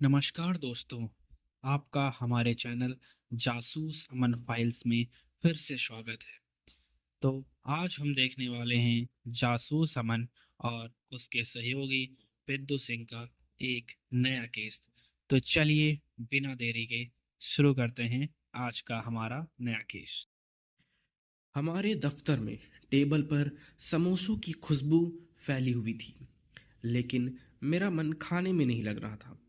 नमस्कार दोस्तों, आपका हमारे चैनल जासूस अमन फाइल्स में फिर से स्वागत है। तो आज हम देखने वाले हैं जासूस अमन और उसके सहयोगी पिद्दू सिंह का एक नया केस। तो चलिए बिना देरी के शुरू करते हैं आज का हमारा नया केस। हमारे दफ्तर में टेबल पर समोसों की खुशबू फैली हुई थी, लेकिन मेरा मन खाने में नहीं लग रहा था।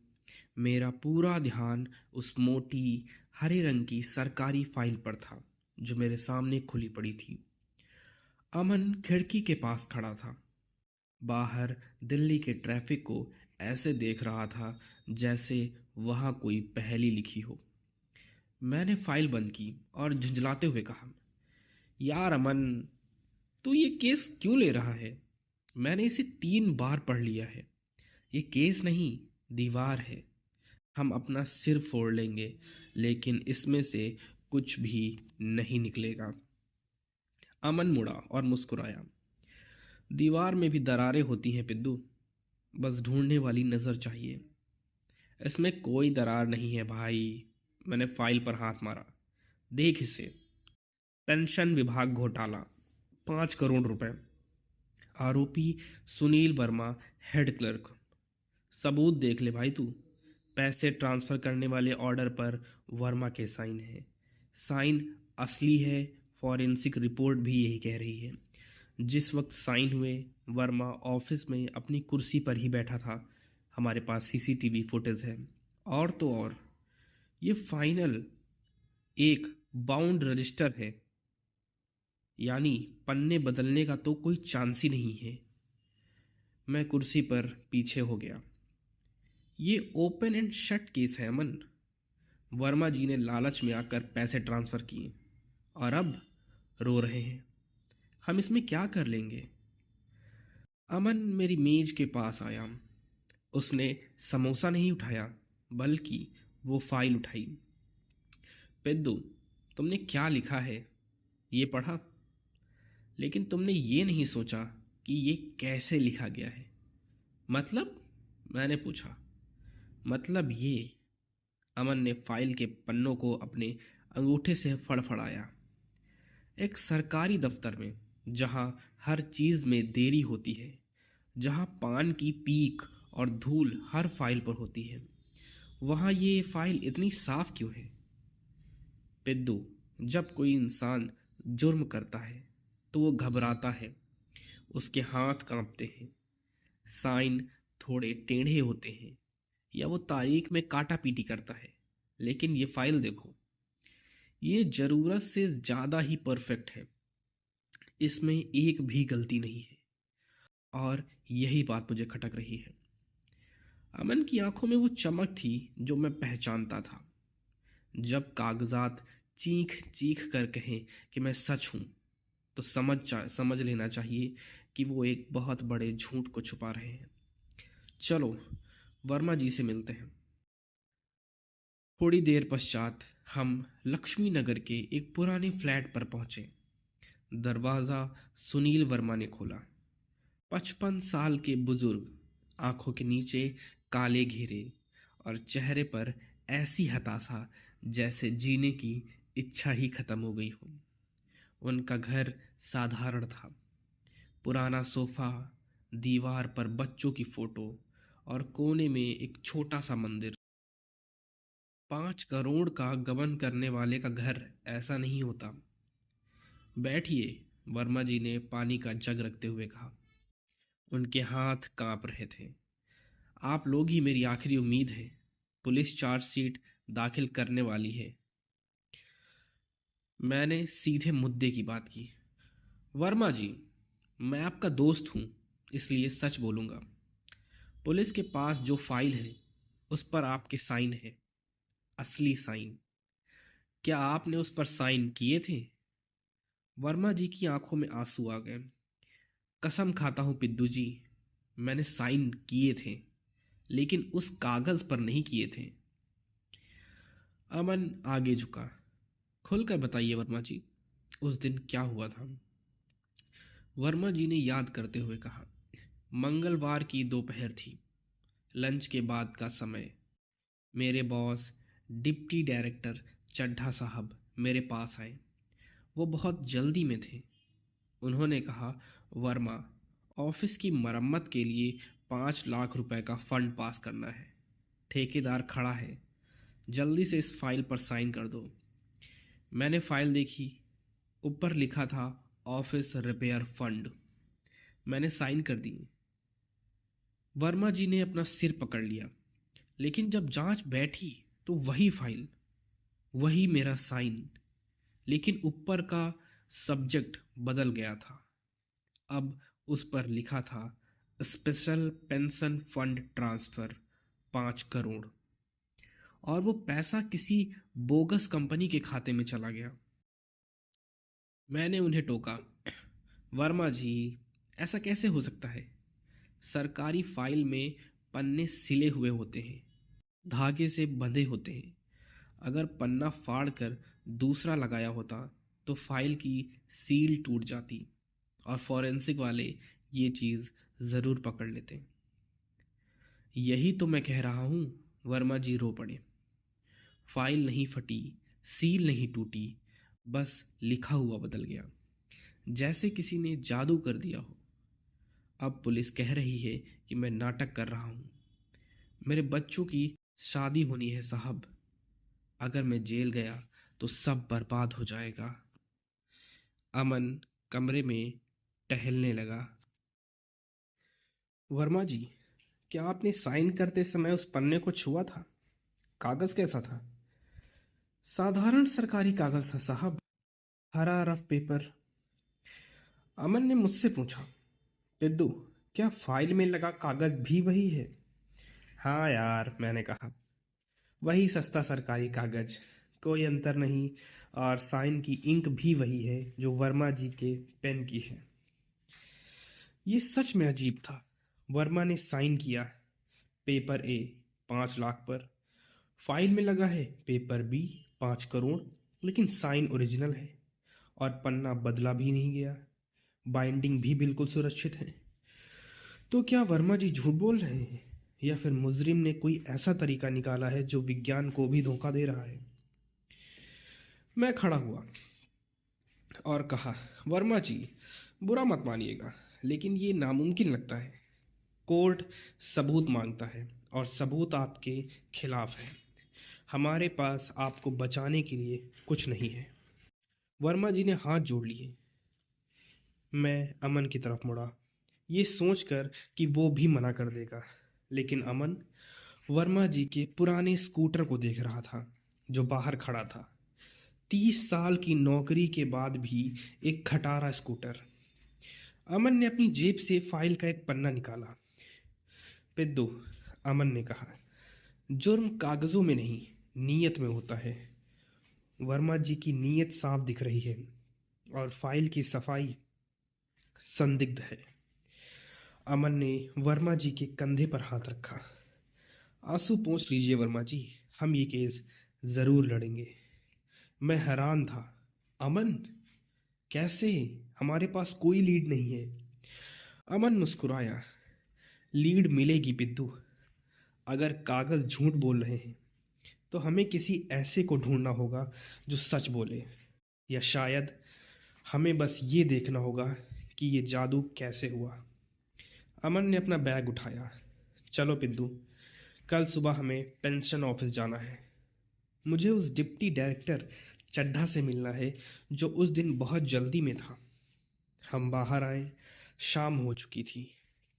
मेरा पूरा ध्यान उस मोटी हरे रंग की सरकारी फाइल पर था जो मेरे सामने खुली पड़ी थी। अमन खिड़की के पास खड़ा था, बाहर दिल्ली के ट्रैफिक को ऐसे देख रहा था जैसे वहां कोई पहेली लिखी हो। मैंने फाइल बंद की और झुंझलाते हुए कहा, यार अमन, तू ये केस क्यों ले रहा है? मैंने इसे 3 बार पढ़ लिया है। ये केस नहीं, दीवार है। हम अपना सिर फोड़ लेंगे, लेकिन इसमें से कुछ भी नहीं निकलेगा। अमन मुड़ा और मुस्कुराया। दीवार में भी दरारें होती हैं पिद्दू, बस ढूंढने वाली नजर चाहिए। इसमें कोई दरार नहीं है भाई। मैंने फाइल पर हाथ मारा। देख इसे। पेंशन विभाग घोटाला, 5 करोड़ रुपए। आरोपी सुनील वर्मा, हेड क्लर्क। सबूत देख ले भाई तू। पैसे ट्रांसफर करने वाले ऑर्डर पर वर्मा के साइन है। साइन असली है। फॉरेंसिक रिपोर्ट भी यही कह रही है। जिस वक्त साइन हुए, वर्मा ऑफिस में अपनी कुर्सी पर ही बैठा था। हमारे पास सीसीटीवी फुटेज है। और तो और, ये फाइनल एक बाउंड रजिस्टर है, यानी पन्ने बदलने का तो कोई चांस ही नहीं है। मैं कुर्सी पर पीछे हो गया। ये ओपन एंड शट केस है अमन। वर्मा जी ने लालच में आकर पैसे ट्रांसफर किए और अब रो रहे हैं। हम इसमें क्या कर लेंगे? अमन मेरी मेज के पास आया। उसने समोसा नहीं उठाया, बल्कि वो फाइल उठाई। पेद्दू, तुमने क्या लिखा है ये पढ़ा? लेकिन तुमने ये नहीं सोचा कि ये कैसे लिखा गया है। मतलब? मैंने पूछा। मतलब ये। अमन ने फाइल के पन्नों को अपने अंगूठे से फड़फड़ाया। एक सरकारी दफ्तर में, जहां हर चीज में देरी होती है, जहां पान की पीक और धूल हर फाइल पर होती है, वहां ये फाइल इतनी साफ क्यों है? पिद्दू, जब कोई इंसान जुर्म करता है तो वो घबराता है। उसके हाथ कांपते हैं। साइन थोड़े टेढ़े होते हैं, या वो तारीख में काटा पीटी करता है। लेकिन ये फाइल देखो, ये जरूरत से ज्यादा ही परफेक्ट है। इसमें एक भी गलती नहीं है। और यही बात मुझे खटक रही है। अमन की आंखों में वो चमक थी जो मैं पहचानता था। जब कागजात चीख चीख कर कहें कि मैं सच हूं, तो समझ लेना चाहिए कि वो एक बहुत बड़े झूठ को छुपा रहे हैं। चलो वर्मा जी से मिलते हैं। थोड़ी देर पश्चात हम लक्ष्मी नगर के एक पुराने फ्लैट पर पहुंचे। दरवाजा सुनील वर्मा ने खोला। 55 साल के बुजुर्ग, आंखों के नीचे काले घेरे और चेहरे पर ऐसी हताशा जैसे जीने की इच्छा ही खत्म हो गई हो। उनका घर साधारण था। पुराना सोफा, दीवार पर बच्चों की फोटो और कोने में एक छोटा सा मंदिर। 5 करोड़ का गबन करने वाले का घर ऐसा नहीं होता। बैठिए, वर्मा जी ने पानी का जग रखते हुए कहा। उनके हाथ कांप रहे थे। आप लोग ही मेरी आखिरी उम्मीद हैं। पुलिस चार्जशीट दाखिल करने वाली है। मैंने सीधे मुद्दे की बात की। वर्मा जी, मैं आपका दोस्त हूं, इसलिए सच बोलूंगा। पुलिस के पास जो फाइल है, उस पर आपके साइन है। असली साइन। क्या आपने उस पर साइन किए थे? वर्मा जी की आंखों में आंसू आ गए। कसम खाता हूं पिद्दू जी, मैंने साइन किए थे, लेकिन उस कागज पर नहीं किए थे। अमन आगे झुका। खुलकर बताइए वर्मा जी, उस दिन क्या हुआ था? वर्मा जी ने याद करते हुए कहा। मंगलवार की दोपहर थी। लंच के बाद का समय। मेरे बॉस डिप्टी डायरेक्टर चड्ढा साहब मेरे पास आए। वो बहुत जल्दी में थे। उन्होंने कहा, वर्मा, ऑफिस की मरम्मत के लिए 5 लाख रुपए का फंड पास करना है। ठेकेदार खड़ा है, जल्दी से इस फाइल पर साइन कर दो। मैंने फाइल देखी, ऊपर लिखा था ऑफिस रिपेयर फंड। मैंने साइन कर दी। वर्मा जी ने अपना सिर पकड़ लिया, लेकिन जब जांच बैठी तो वही फाइल, वही मेरा साइन, लेकिन ऊपर का सब्जेक्ट बदल गया था। अब उस पर लिखा था special pension fund transfer 5 crore, और वो पैसा किसी बोगस कंपनी के खाते में चला गया। मैंने उन्हें टोका, वर्मा जी, ऐसा कैसे हो सकता है? सरकारी फाइल में पन्ने सिले हुए होते हैं, धागे से बंधे होते हैं। अगर पन्ना फाड़ कर दूसरा लगाया होता तो फाइल की सील टूट जाती और फॉरेंसिक वाले ये चीज़ ज़रूर पकड़ लेते। यही तो मैं कह रहा हूँ। वर्मा जी रो पड़े। फाइल नहीं फटी, सील नहीं टूटी, बस लिखा हुआ बदल गया, जैसे किसी ने जादू कर दिया हो। अब पुलिस कह रही है कि मैं नाटक कर रहा हूँ। मेरे बच्चों की शादी होनी है साहब। अगर मैं जेल गया तो सब बर्बाद हो जाएगा। अमन कमरे में टहलने लगा। वर्मा जी, क्या आपने साइन करते समय उस पन्ने को छुआ था? कागज कैसा था? साधारण सरकारी कागज था साहब, हरा रफ पेपर। अमन ने मुझसे पूछा, पिद्दू, क्या फाइल में लगा कागज भी वही है? हाँ यार, मैंने कहा, वही सस्ता सरकारी कागज, कोई अंतर नहीं। और साइन की इंक भी वही है जो वर्मा जी के पेन की है। ये सच में अजीब था। वर्मा ने साइन किया, पेपर ए 5 लाख पर। फाइल में लगा है पेपर बी 5 करोड़, लेकिन साइन ओरिजिनल है और पन्ना बदला भी नहीं गया। बाइंडिंग भी बिल्कुल सुरक्षित है। तो क्या वर्मा जी झूठ बोल रहे हैं, या फिर मुजरिम ने कोई ऐसा तरीका निकाला है जो विज्ञान को भी धोखा दे रहा है? मैं खड़ा हुआ और कहा, वर्मा जी, बुरा मत मानिएगा, लेकिन ये नामुमकिन लगता है। कोर्ट सबूत मांगता है और सबूत आपके खिलाफ है। हमारे पास आपको बचाने के लिए कुछ नहीं है। वर्मा जी ने हाथ जोड़ लिए। मैं अमन की तरफ मुड़ा, ये सोचकर कि वो भी मना कर देगा, लेकिन अमन वर्मा जी के पुराने स्कूटर को देख रहा था जो बाहर खड़ा था। 30 साल की नौकरी के बाद भी एक खटारा स्कूटर। अमन ने अपनी जेब से फाइल का एक पन्ना निकाला। पिद्दू, अमन ने कहा, जुर्म कागजों में नहीं, नीयत में होता है। वर्मा जी की नीयत साफ दिख रही है और फाइल की सफाई संदिग्ध है। अमन ने वर्मा जी के कंधे पर हाथ रखा। आंसू पोंछ लीजिए वर्मा जी, हम ये केस जरूर लड़ेंगे। मैं हैरान था। अमन, कैसे? हमारे पास कोई लीड नहीं है। अमन मुस्कुराया। लीड मिलेगी पिद्दू। अगर कागज झूठ बोल रहे हैं तो हमें किसी ऐसे को ढूंढना होगा जो सच बोले, या शायद हमें बस ये देखना होगा कि ये जादू कैसे हुआ। अमन ने अपना बैग उठाया। चलो पिद्दू, कल सुबह हमें पेंशन ऑफिस जाना है। मुझे उस डिप्टी डायरेक्टर चड्ढा से मिलना है जो उस दिन बहुत जल्दी में था। हम बाहर आए, शाम हो चुकी थी।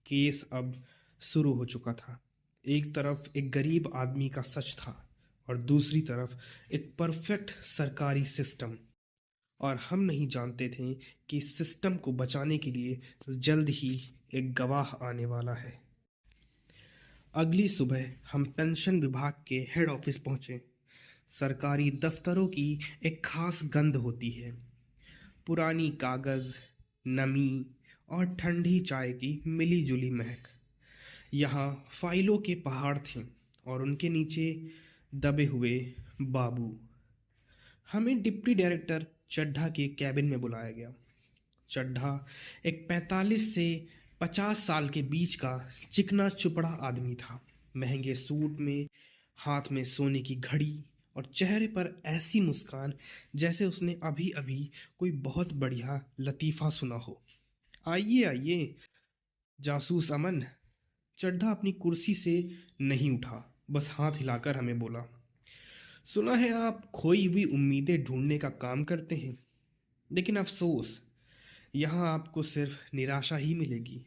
केस अब शुरू हो चुका था। एक तरफ एक गरीब आदमी का सच था और दूसरी तरफ एक परफेक्ट सरकारी सिस्टम, और हम नहीं जानते थे कि सिस्टम को बचाने के लिए जल्द ही एक गवाह आने वाला है। अगली सुबह हम पेंशन विभाग के हेड ऑफिस पहुंचे। सरकारी दफ्तरों की एक खास गंध होती है, पुरानी कागज, नमी और ठंडी चाय की मिली जुली महक। यहाँ फाइलों के पहाड़ थे और उनके नीचे दबे हुए बाबू। हमें डिप्टी डायरेक्टर चड्ढा के कैबिन में बुलाया गया। चड्ढा एक 45 से 50 साल के बीच का चिकना चुपड़ा आदमी था। महंगे सूट में हाथ में सोने की घड़ी और चेहरे पर ऐसी मुस्कान जैसे उसने अभी अभी कोई बहुत बढ़िया लतीफ़ा सुना हो। आइए आइए जासूस अमन। चड्ढा अपनी कुर्सी से नहीं उठा, बस हाथ हिलाकर हमें बोला, सुना है आप खोई हुई उम्मीदें ढूंढने का काम करते हैं, लेकिन अफसोस यहाँ आपको सिर्फ निराशा ही मिलेगी।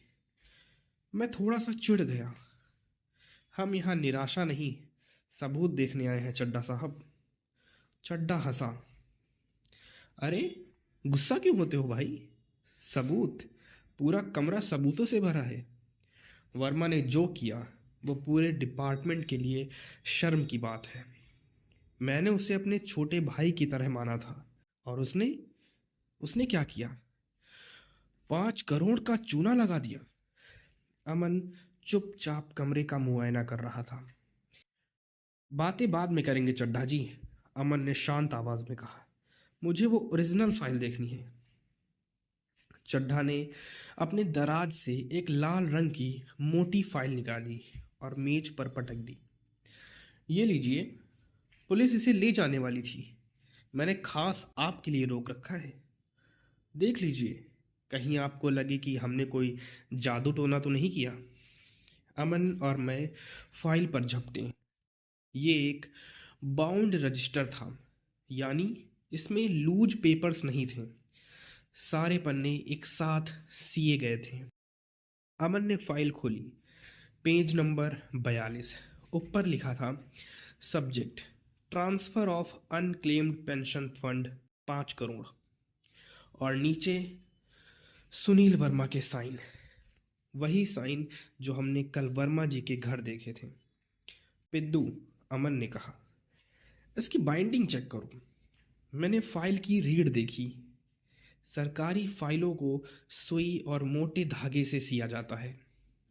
मैं थोड़ा सा चिढ़ गया। हम यहाँ निराशा नहीं, सबूत देखने आए हैं चड्ढा साहब। चड्ढा हंसा। अरे गुस्सा क्यों होते हो भाई? सबूत? पूरा कमरा सबूतों से भरा है। वर्मा ने जो किया वो पूरे डिपार्टमेंट के लिए शर्म की बात है। मैंने उसे अपने छोटे भाई की तरह माना था, और उसने उसने क्या किया? 5 करोड़ का चूना लगा दिया। अमन चुपचाप कमरे का मुआयना कर रहा था। बातें बाद में करेंगे चड्ढा जी, अमन ने शांत आवाज में कहा। मुझे वो ओरिजिनल फाइल देखनी है। चड्ढा ने अपने दराज से एक लाल रंग की मोटी फाइल निकाली और मेज पर पटक दी। ये लीजिए, पुलिस इसे ले जाने वाली थी, मैंने खास आपके लिए रोक रखा है। देख लीजिए, कहीं आपको लगे कि हमने कोई जादू टोना तो नहीं किया। अमन और मैं फाइल पर झपटे। ये एक बाउंड रजिस्टर था, यानी इसमें लूज पेपर्स नहीं थे। सारे पन्ने एक साथ सिए गए थे। अमन ने फाइल खोली। Page number 42। ऊपर लिखा था, subject transfer of unclaimed pension fund 5 crore, और नीचे सुनील वर्मा के साइन। वही साइन जो हमने कल वर्मा जी के घर देखे थे। पिद्दू, अमन ने कहा, इसकी बाइंडिंग चेक करो। मैंने फाइल की रीढ़ देखी। सरकारी फाइलों को सुई और मोटे धागे से सिया जाता है,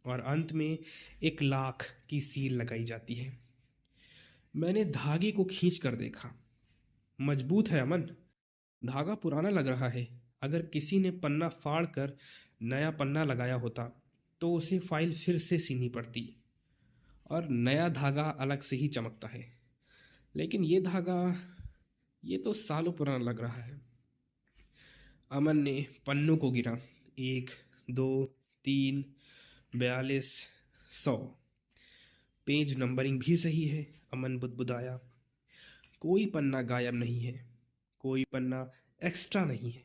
और अंत में 1 लाख की सील लगाई जाती है। मैंने धागे को खींच कर देखा। मजबूत है अमन, धागा पुराना लग रहा है। अगर किसी ने पन्ना फाड़ कर नया पन्ना लगाया होता तो उसे फाइल फिर से सीनी पड़ती, और नया धागा अलग से ही चमकता है। लेकिन ये धागा, ये तो सालों पुराना लग रहा है। अमन ने पन्नों को गिरा। 1, 2, 3, 42, 100। पेज नंबरिंग भी सही है। अमन बुदबुदाया। कोई पन्ना गायब नहीं है, कोई पन्ना एक्स्ट्रा नहीं है।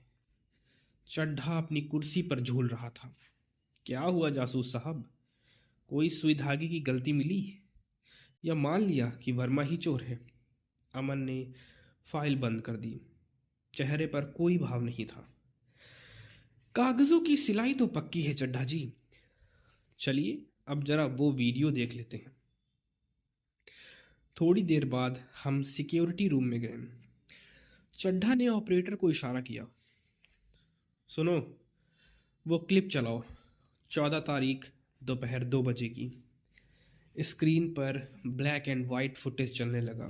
चड्ढा अपनी कुर्सी पर झूल रहा था। क्या हुआ जासूस साहब? कोई सुई धागे की गलती मिली, या मान लिया कि वर्मा ही चोर है? अमन ने फाइल बंद कर दी। चेहरे पर कोई भाव नहीं था। कागजों की सिलाई तो पक्की है चड्ढा जी। चलिए अब जरा वो वीडियो देख लेते हैं। थोड़ी देर बाद हम सिक्योरिटी रूम में गए। चड्ढा ने ऑपरेटर को इशारा किया, सुनो, वो क्लिप चलाओ, 14 तारीख दोपहर 2 बजे की। स्क्रीन पर ब्लैक एंड वाइट फुटेज चलने लगा।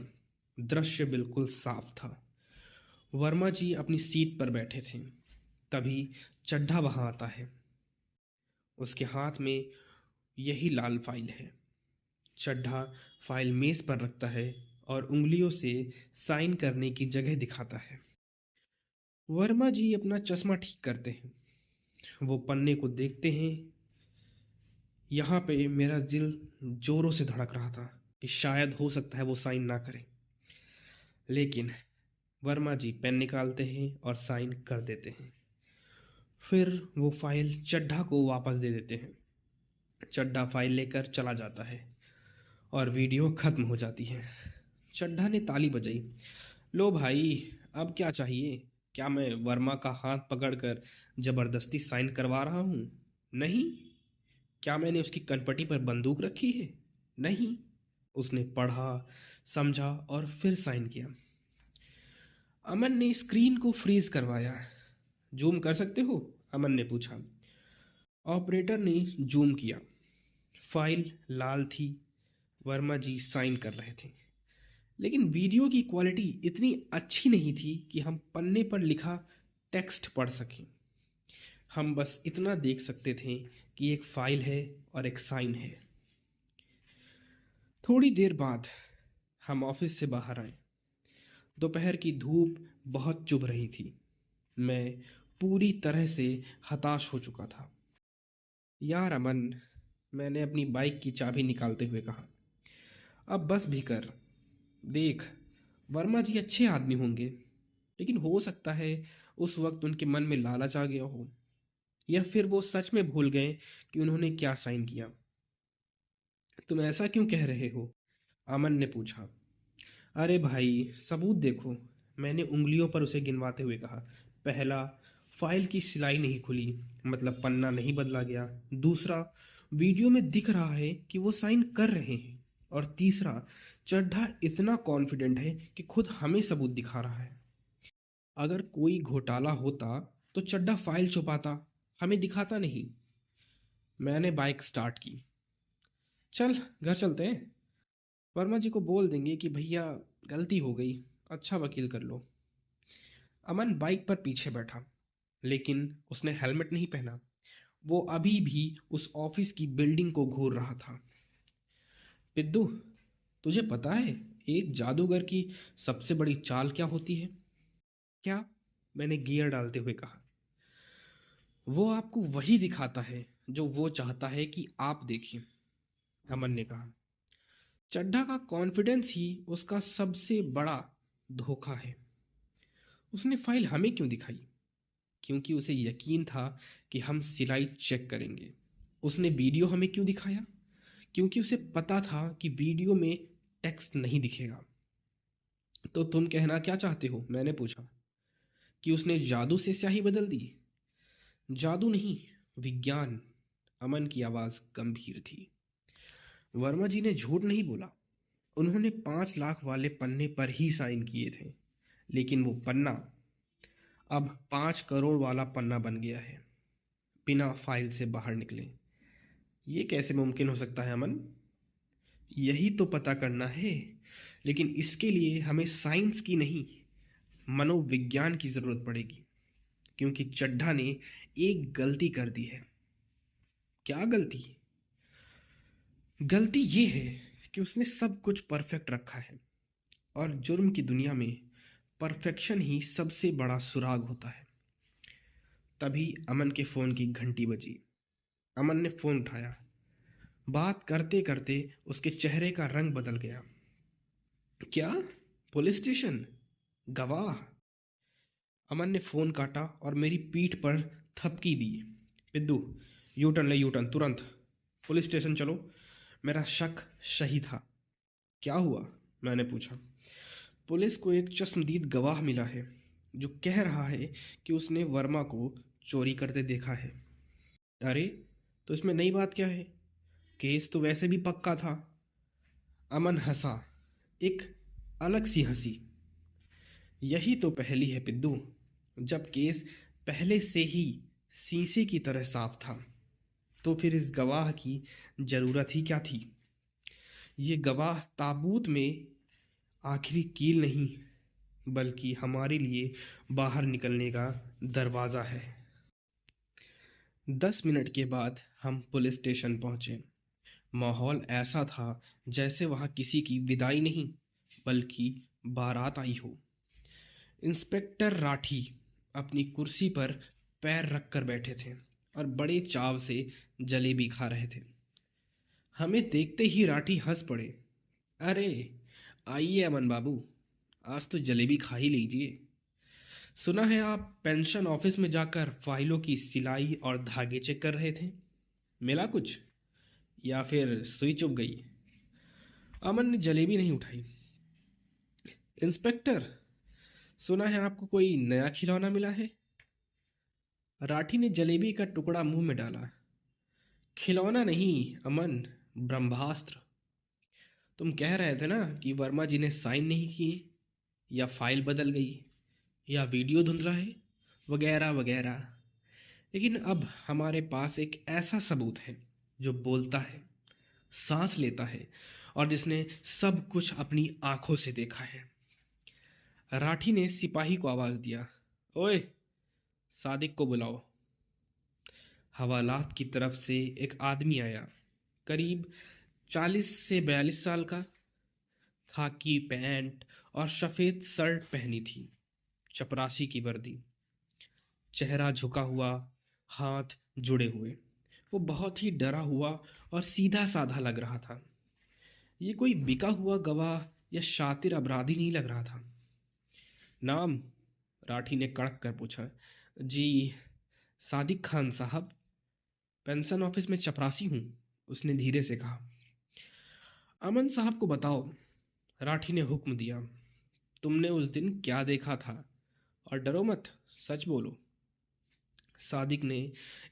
दृश्य बिल्कुल साफ था। वर्मा जी अपनी सीट पर बैठे थे। तभी चड्ढा वहां आता है। उसके हाथ में यही लाल फाइल है। चड्ढा फाइल मेज पर रखता है और उंगलियों से साइन करने की जगह दिखाता है। वर्मा जी अपना चश्मा ठीक करते हैं। वो पन्ने को देखते हैं। यहाँ पे मेरा दिल जोरों से धड़क रहा था कि शायद हो सकता है वो साइन ना करें, लेकिन वर्मा जी पेन निकालते हैं और साइन कर देते हैं। फिर वो फाइल चड्ढा को वापस दे देते हैं। चड्ढा फाइल लेकर चला जाता है और वीडियो खत्म हो जाती है। चड्ढा ने ताली बजाई। लो भाई, अब क्या चाहिए? क्या मैं वर्मा का हाथ पकड़कर जबरदस्ती साइन करवा रहा हूँ? नहीं। क्या मैंने उसकी कनपटी पर बंदूक रखी है? नहीं। उसने पढ़ा, समझा और फिर साइन किया। अमन ने स्क्रीन को फ्रीज करवाया। जूम कर सकते हो? अमन ने पूछा। ऑपरेटर ने जूम किया। फाइल लाल थी। वर्मा जी साइन कर रहे थे, लेकिन वीडियो की क्वालिटी इतनी अच्छी नहीं थी कि हम पन्ने पर लिखा टेक्स्ट पढ़ सकें। हम बस इतना देख सकते थे कि एक फाइल है और एक साइन है। थोड़ी देर बाद हम ऑफिस से बाहर आए। दोपहर की धूप बहुत चुभ रही थी। मैं पूरी तरह से हताश हो चुका था। यार अमन, मैंने अपनी बाइक की चाबी निकालते हुए कहा, अब बस भी कर। देख, वर्मा जी अच्छे आदमी होंगे, लेकिन हो सकता है उस वक्त उनके मन में लालच आ गया हो, या फिर वो सच में भूल गए कि उन्होंने क्या साइन किया। तुम ऐसा क्यों कह रहे हो? अमन ने पूछा। अरे भाई, सबूत देखो, मैंने उंगलियों पर उसे गिनवाते हुए कहा। पहला, फाइल की सिलाई नहीं खुली, मतलब पन्ना नहीं बदला गया। दूसरा, वीडियो में दिख रहा है कि वो साइन कर रहे हैं। और तीसरा, चड्ढा इतना कॉन्फिडेंट है कि खुद हमें सबूत दिखा रहा है। अगर कोई घोटाला होता तो चड्ढा फाइल छुपाता, हमें दिखाता नहीं। मैंने बाइक स्टार्ट की। चल, घर चलते हैं। वर्मा जी को बोल देंगे कि भैया गलती हो गई, अच्छा वकील कर लो। अमन बाइक पर पीछे बैठा, लेकिन उसने हेलमेट नहीं पहना। वो अभी भी उस ऑफिस की बिल्डिंग को घूर रहा था। पिद्दू, तुझे पता है एक जादूगर की सबसे बड़ी चाल क्या होती है? क्या? मैंने गियर डालते हुए कहा। वो आपको वही दिखाता है जो वो चाहता है कि आप देखें, अमन ने कहा। चड्ढा का कॉन्फिडेंस ही उसका सबसे बड़ा धोखा है। उसने फाइल हमें क्यों दिखाई? क्योंकि उसे यकीन था कि हम सिलाई चेक करेंगे। उसने वीडियो हमें क्यों दिखाया? क्योंकि उसे पता था कि वीडियो में टेक्स्ट नहीं दिखेगा। तो तुम कहना क्या चाहते हो? मैंने पूछा। कि उसने जादू से स्याही बदल दी? जादू नहीं, विज्ञान। अमन की आवाज गंभीर थी। वर्मा जी ने झूठ नहीं बोला। उन्होंने 5 लाख वाले पन्ने पर ही साइन किए थे, लेकिन वो पन्ना अब 5 करोड़ वाला पन्ना बन गया है, बिना फाइल से बाहर निकले। ये कैसे मुमकिन हो सकता है अमन? यही तो पता करना है, लेकिन इसके लिए हमें साइंस की नहीं, मनोविज्ञान की जरूरत पड़ेगी। क्योंकि चड्ढा ने एक गलती कर दी है। क्या गलती? गलती ये है कि उसने सब कुछ परफेक्ट रखा है, और जुर्म की दुनिया में परफेक्शन ही सबसे बड़ा सुराग होता है। तभी अमन के फोन की घंटी बजी। अमन ने फोन उठाया। बात करते करते उसके चेहरे का रंग बदल गया। क्या? Police station? गवाह? अमन ने फोन काटा और मेरी पीठ पर थपकी दी। पिद्दू, यू टर्न ले, यू टर्न तुरंत। पुलिस स्टेशन चलो। मेरा शक सही था। क्या हुआ? मैंने पूछा। पुलिस को एक चश्मदीद गवाह मिला है जो कह रहा है कि उसने वर्मा को चोरी करते देखा है। अरे, तो इसमें नई बात क्या है? केस तो वैसे भी पक्का था। अमन हंसा, एक अलग सी हंसी। यही तो पहेली है पिद्दू। जब केस पहले से ही शीशे की तरह साफ था, तो फिर इस गवाह की जरूरत ही क्या थी? ये गवाह ताबूत में आखिरी कील नहीं, बल्कि हमारे लिए बाहर निकलने का दरवाज़ा है। 10 मिनट के बाद हम पुलिस स्टेशन पहुंचे। माहौल ऐसा था जैसे वहां किसी की विदाई नहीं, बल्कि बारात आई हो। इंस्पेक्टर राठी अपनी कुर्सी पर पैर रखकर बैठे थे और बड़े चाव से जलेबी खा रहे थे। हमें देखते ही राठी हंस पड़े। अरे, आइए अमन बाबू, आज तो जलेबी खा ही लीजिए। सुना है आप पेंशन ऑफिस में जाकर फाइलों की सिलाई और धागे चेक कर रहे थे। मिला कुछ, या फिर सुई चुभ गई? अमन ने जलेबी नहीं उठाई। इंस्पेक्टर, सुना है आपको कोई नया खिलौना मिला है? राठी ने जलेबी का टुकड़ा मुंह में डाला। खिलौना नहीं अमन, ब्रह्मास्त्र। तुम कह रहे थे ना कि वर्मा जी ने साइन नहीं किए, या फाइल बदल गई, या वीडियो धुंधला है, वगैरह वगैरह। लेकिन अब हमारे पास एक ऐसा सबूत है जो बोलता है, सांस लेता है, और जिसने सब कुछ अपनी आंखों से देखा है। राठी ने सिपाही को आवाज दिया, ओए, सादिक को बुलाओ। हवालात की तरफ से एक आदमी आया, करीब 40 से 42 साल का। खाकी पैंट और सफ़ेद शर्ट पहनी थी, चपरासी की वर्दी। चेहरा झुका हुआ, हाथ जुड़े हुए। वो बहुत ही डरा हुआ और सीधा साधा लग रहा था। ये कोई बिका हुआ गवाह या शातिर अपराधी नहीं लग रहा था। नाम? राठी ने कड़क कर पूछा। जी, सादिक खान साहब, पेंशन ऑफिस में चपरासी हूँ, उसने धीरे से कहा। अमन साहब को बताओ, राठी ने हुक्म दिया। तुमने उस दिन क्या देखा था, और डरो मत, सच बोलो। सादिक ने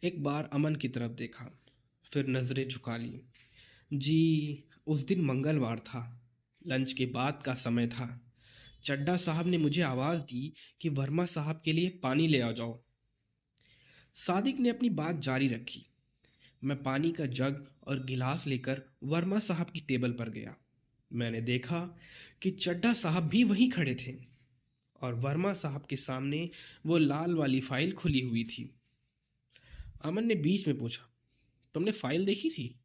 एक बार अमन की तरफ देखा, फिर नजरें झुका ली। जी, उस दिन मंगलवार था, लंच के बाद का समय था। चड्ढा साहब ने मुझे आवाज़ दी कि वर्मा साहब के लिए पानी ले आ जाओ। सादिक ने अपनी बात जारी रखी। मैं पानी का जग और गिलास लेकर वर्मा साहब की टेबल पर गया। मैंने देखा कि चड्ढा साहब भी वहीं खड़े थे और वर्मा साहब के सामने वो लाल वाली फाइल खुली हुई थी। अमन ने बीच में पूछा, तुमने फाइल देखी थी?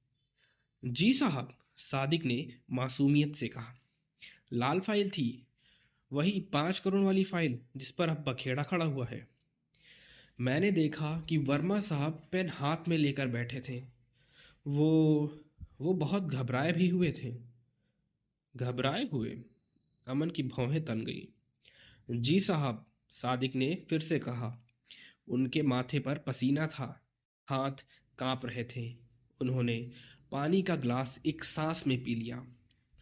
जी साहब, सादिक ने मासूमियत से कहा। लाल फाइल थी, वही 5 करोड़ वाली फाइल जिस पर अब बखेड़ा खड़ा हुआ है। मैंने देखा कि वर्मा साहब पेन हाथ में लेकर बैठे थे। वो वो बहुत घबराए भी हुए थे। घबराए हुए? अमन की भौहें तन गई। जी साहब, सादिक ने फिर से कहा। उनके माथे पर पसीना था, हाथ कांप रहे थे। उन्होंने पानी का ग्लास एक सांस में पी लिया।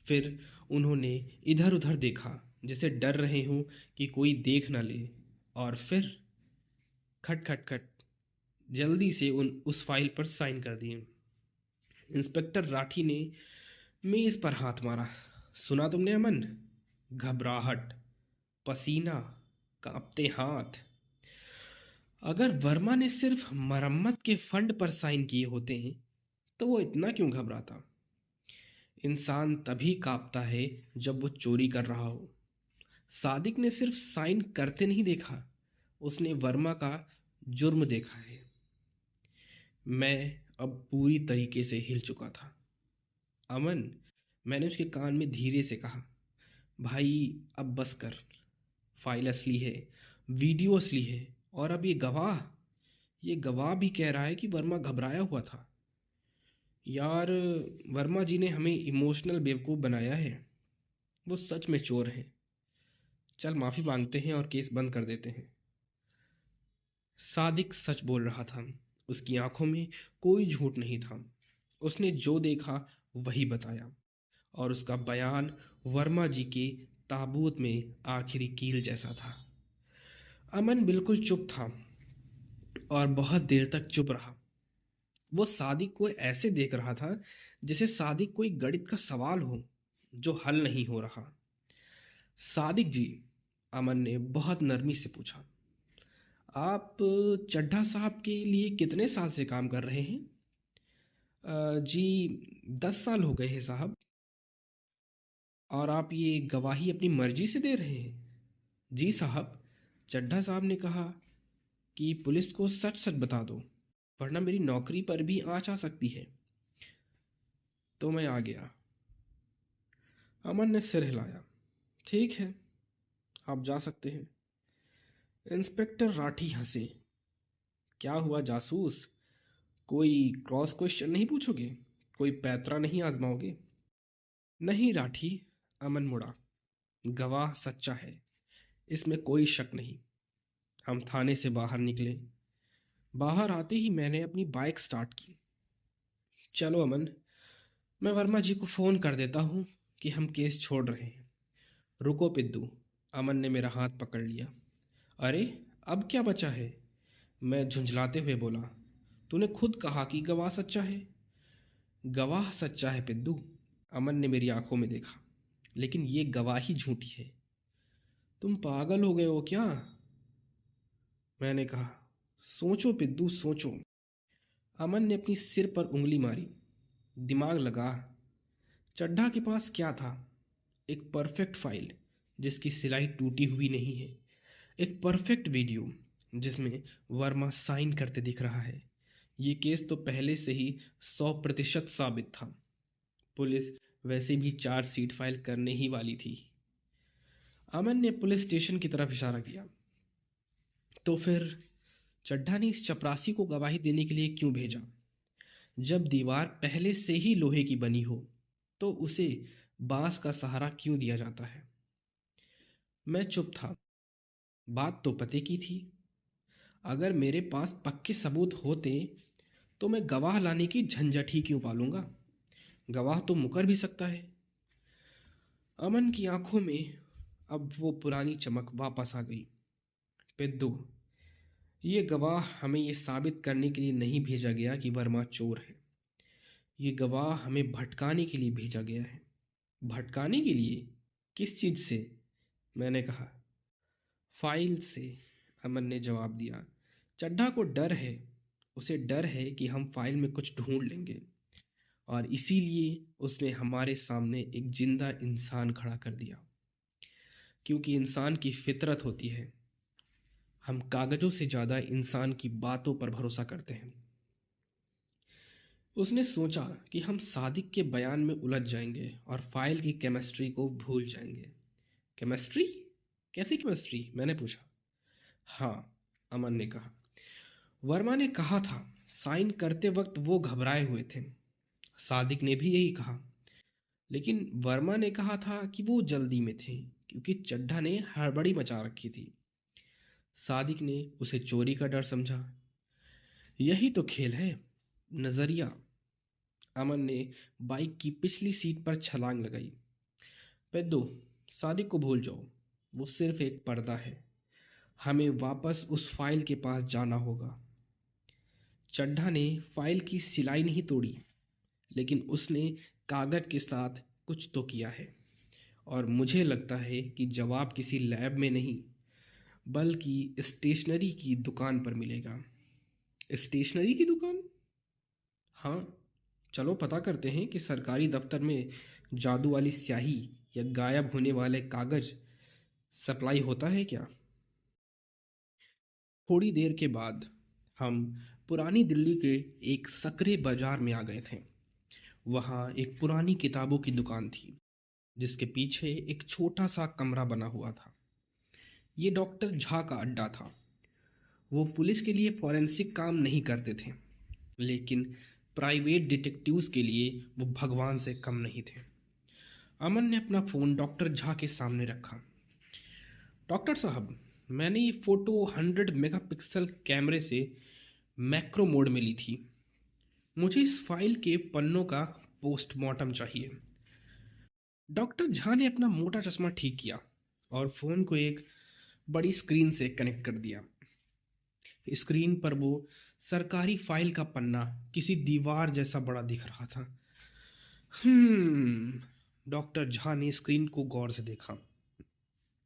फिर उन्होंने इधर उधर देखा, जैसे डर रहे हों कि कोई देख न ले। और फिर खट खट खट, जल्दी से उस फाइल पर साइन कर दिए। इंस्पेक्टर राठी ने मेज पर हाथ मारा। सुना तुमने अमन? घबराहट, पसीना, कांपते हाथ। अगर वर्मा ने सिर्फ मरम्मत के फंड पर साइन किए होते हैं तो वो इतना क्यों घबराता? इंसान तभी कांपता है जब वो चोरी कर रहा हो। सादिक ने सिर्फ साइन करते नहीं देखा, उसने वर्मा का जुर्म देखा है। मैं अब पूरी तरीके से हिल चुका था। अमन, मैंने उसके कान में धीरे से कहा, भाई अब बस कर। फाइल असली है, वीडियो असली है, और अब ये गवाह भी कह रहा है कि वर्मा घबराया हुआ था। यार, वर्मा जी ने हमें इमोशनल बेवकूफ़ बनाया है। वो सच में चोर हैं। चल माफ़ी मांगते हैं और केस बंद कर देते हैं। सादिक सच बोल रहा था, उसकी आंखों में कोई झूठ नहीं था। उसने जो देखा वही बताया, और उसका बयान वर्मा जी के ताबूत में आखिरी कील जैसा था। अमन बिल्कुल चुप था और बहुत देर तक चुप रहा। वो सादिक को ऐसे देख रहा था जैसे सादिक कोई गणित का सवाल हो जो हल नहीं हो रहा। सादिक जी, अमन ने बहुत नरमी से पूछा, आप चड्ढा साहब के लिए कितने साल से काम कर रहे हैं? जी, 10 साल हो गए हैं साहब। और आप ये गवाही अपनी मर्जी से दे रहे हैं? जी साहब, चड्ढा साहब ने कहा कि पुलिस को सच सच बता दो, वरना मेरी नौकरी पर भी आँच आ सकती है। तो मैं आ गया। अमन ने सिर हिलाया। ठीक है, आप जा सकते हैं। इंस्पेक्टर राठी हंसे। क्या हुआ जासूस, कोई क्रॉस क्वेश्चन नहीं पूछोगे? कोई पैतरा नहीं आजमाओगे? नहीं राठी, अमन मुड़ा। गवाह सच्चा है, इसमें कोई शक नहीं। हम थाने से बाहर निकले। बाहर आते ही मैंने अपनी बाइक स्टार्ट की। चलो अमन, मैं वर्मा जी को फ़ोन कर देता हूँ कि हम केस छोड़ रहे हैं। रुको पिद्दू, अमन ने मेरा हाथ पकड़ लिया। अरे, अब क्या बचा है? मैं झुंझलाते हुए बोला। तूने खुद कहा कि गवाह सच्चा है। गवाह सच्चा है पिद्दू, अमन ने मेरी आंखों में देखा, लेकिन ये गवाही झूठी है। तुम पागल हो गए हो क्या? मैंने कहा। सोचो पिद्दू, सोचो। अमन ने अपनी सिर पर उंगली मारी। दिमाग लगा। चड्ढा के पास क्या था? एक परफेक्ट फाइल जिसकी सिलाई टूटी हुई नहीं है, एक परफेक्ट वीडियो जिसमें वर्मा साइन करते दिख रहा है। ये केस तो पहले से ही 100% साबित था। पुलिस वैसे भी चार्जशीट फाइल करने ही वाली थी। अमन ने पुलिस स्टेशन की तरफ इशारा किया। तो फिर चड्ढा ने इस चपरासी को गवाही देने के लिए क्यों भेजा? जब दीवार पहले से ही लोहे की बनी हो तो उसे बांस का सहारा क्यों दिया जाता है? मैं चुप था। बात तो पते की थी। अगर मेरे पास पक्के सबूत होते तो मैं गवाह लाने की झंझट ही क्यों पालूंगा? गवाह तो मुकर भी सकता है। अमन की आंखों में अब वो पुरानी चमक वापस आ गई। पेद्दू, ये गवाह हमें ये साबित करने के लिए नहीं भेजा गया कि वर्मा चोर है। ये गवाह हमें भटकाने के लिए भेजा गया है। भटकाने के लिए? किस चीज से? मैंने कहा। फाइल से, अमन ने जवाब दिया। चड्ढा को डर है। उसे डर है कि हम फाइल में कुछ ढूंढ लेंगे और इसीलिए उसने हमारे सामने एक जिंदा इंसान खड़ा कर दिया। क्योंकि इंसान की फितरत होती है, हम कागजों से ज्यादा इंसान की बातों पर भरोसा करते हैं। उसने सोचा कि हम सादिक के बयान में उलझ जाएंगे और फाइल की केमिस्ट्री को भूल जाएंगे। केमिस्ट्री? कैसी केमिस्ट्री? मैंने पूछा। हाँ, अमन ने कहा। वर्मा ने कहा था साइन करते वक्त वो घबराए हुए थे। सादिक ने भी यही कहा। लेकिन वर्मा ने कहा था कि वो जल्दी में थे क्योंकि चड्ढा ने हड़बड़ी मचा रखी थी। सादिक ने उसे चोरी का डर समझा। यही तो खेल है, नजरिया। अमन ने बाइक की पिछली सीट पर छलांग लगाई। पेद्दू, सादिक को भूल जाओ। वो सिर्फ एक पर्दा है। हमें वापस उस फाइल के पास जाना होगा। चड्ढा ने फाइल की सिलाई नहीं तोड़ी, लेकिन उसने कागज के साथ कुछ तो किया है। और मुझे लगता है कि जवाब किसी लैब में नहीं बल्कि स्टेशनरी की दुकान पर मिलेगा। स्टेशनरी की दुकान? हाँ, चलो पता करते हैं कि सरकारी दफ्तर में जादू वाली स्याही या गायब होने वाले कागज सप्लाई होता है क्या? थोड़ी देर के बाद हम पुरानी दिल्ली के एक सकरे बाजार में आ गए थे। वहाँ एक पुरानी किताबों की दुकान थी जिसके पीछे एक छोटा सा कमरा बना हुआ था। ये डॉक्टर झा का अड्डा था। वो पुलिस के लिए फॉरेंसिक काम नहीं करते थे, लेकिन प्राइवेट डिटेक्टिव्स के लिए वो भगवान से कम नहीं थे। अमन ने अपना फ़ोन डॉक्टर झा के सामने रखा। डॉक्टर साहब, मैंने ये फ़ोटो 100 मेगापिक्सल कैमरे से मैक्रो मोड में ली थी। मुझे इस फाइल के पन्नों का पोस्टमार्टम चाहिए। डॉक्टर झा ने अपना मोटा चश्मा ठीक किया और फ़ोन को एक बड़ी स्क्रीन से कनेक्ट कर दिया। स्क्रीन पर वो सरकारी फाइल का पन्ना किसी दीवार जैसा बड़ा दिख रहा था। डॉक्टर झा ने स्क्रीन को गौर से देखा।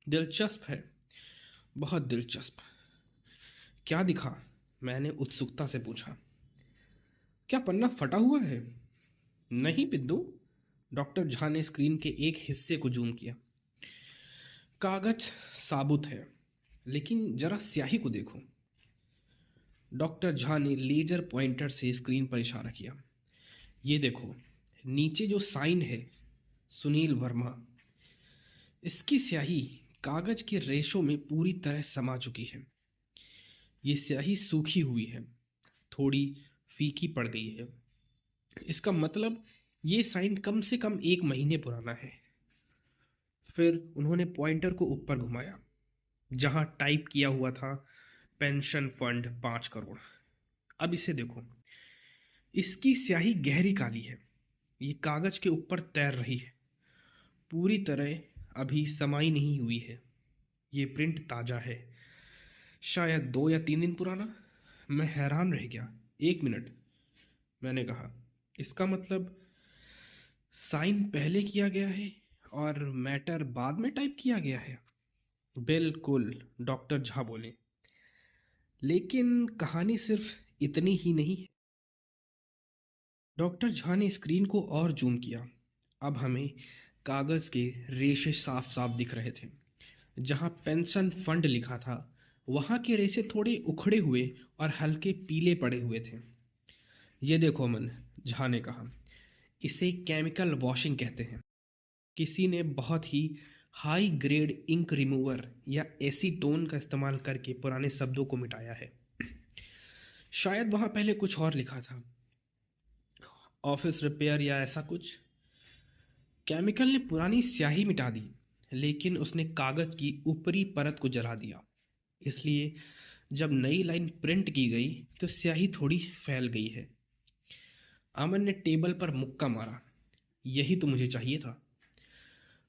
दिलचस्प है, बहुत दिलचस्प। क्या दिखा? मैंने उत्सुकता से पूछा। क्या पन्ना फटा हुआ है? नहीं पिद्दू। डॉक्टर झा ने स्क्रीन के एक हिस्से को जूम किया। कागज साबुत है, लेकिन जरा स्याही को देखो। डॉक्टर झा ने लेजर पॉइंटर से स्क्रीन पर इशारा किया। ये देखो, नीचे जो साइन है, सुनील वर्मा। इसकी स्याही कागज के रेशों में पूरी तरह समा चुकी है। ये स्याही सूखी हुई है, थोड़ी फीकी पड़ गई है। इसका मतलब ये साइन कम से कम 1 महीने पुराना है। फिर उन्होंने पॉइंटर को ऊपर घुमाया जहां टाइप किया हुआ था पेंशन फंड 5 करोड़। अब इसे देखो, इसकी स्याही गहरी काली है। ये कागज के ऊपर तैर रही है, पूरी तरह अभी समाई नहीं हुई है। ये प्रिंट ताजा है, शायद 2 या 3 दिन पुराना। मैं हैरान रह गया। 1 मिनट, मैंने कहा। इसका मतलब साइन पहले किया गया है और मैटर बाद में टाइप किया गया है? बिल्कुल, डॉक्टर झा बोले। लेकिन कहानी सिर्फ इतनी ही नहीं है। डॉक्टर झा ने स्क्रीन को और जूम किया। अब हमें कागज के रेशे साफ साफ दिख रहे थे। जहां पेंशन फंड लिखा था वहां के रेशे थोड़े उखड़े हुए और हल्के पीले पड़े हुए थे। ये देखो अमन, झा ने कहा, इसे केमिकल वॉशिंग कहते हैं। किसी ने बहुत ही हाई ग्रेड इंक रिमूवर या एसीटोन का इस्तेमाल करके पुराने शब्दों को मिटाया है। शायद वहाँ पहले कुछ और लिखा था, ऑफिस रिपेयर या ऐसा कुछ। केमिकल ने पुरानी स्याही मिटा दी, लेकिन उसने कागज की ऊपरी परत को जला दिया। इसलिए जब नई लाइन प्रिंट की गई तो स्याही थोड़ी फैल गई है। अमन ने टेबल पर मुक्का मारा। यही तो मुझे चाहिए था।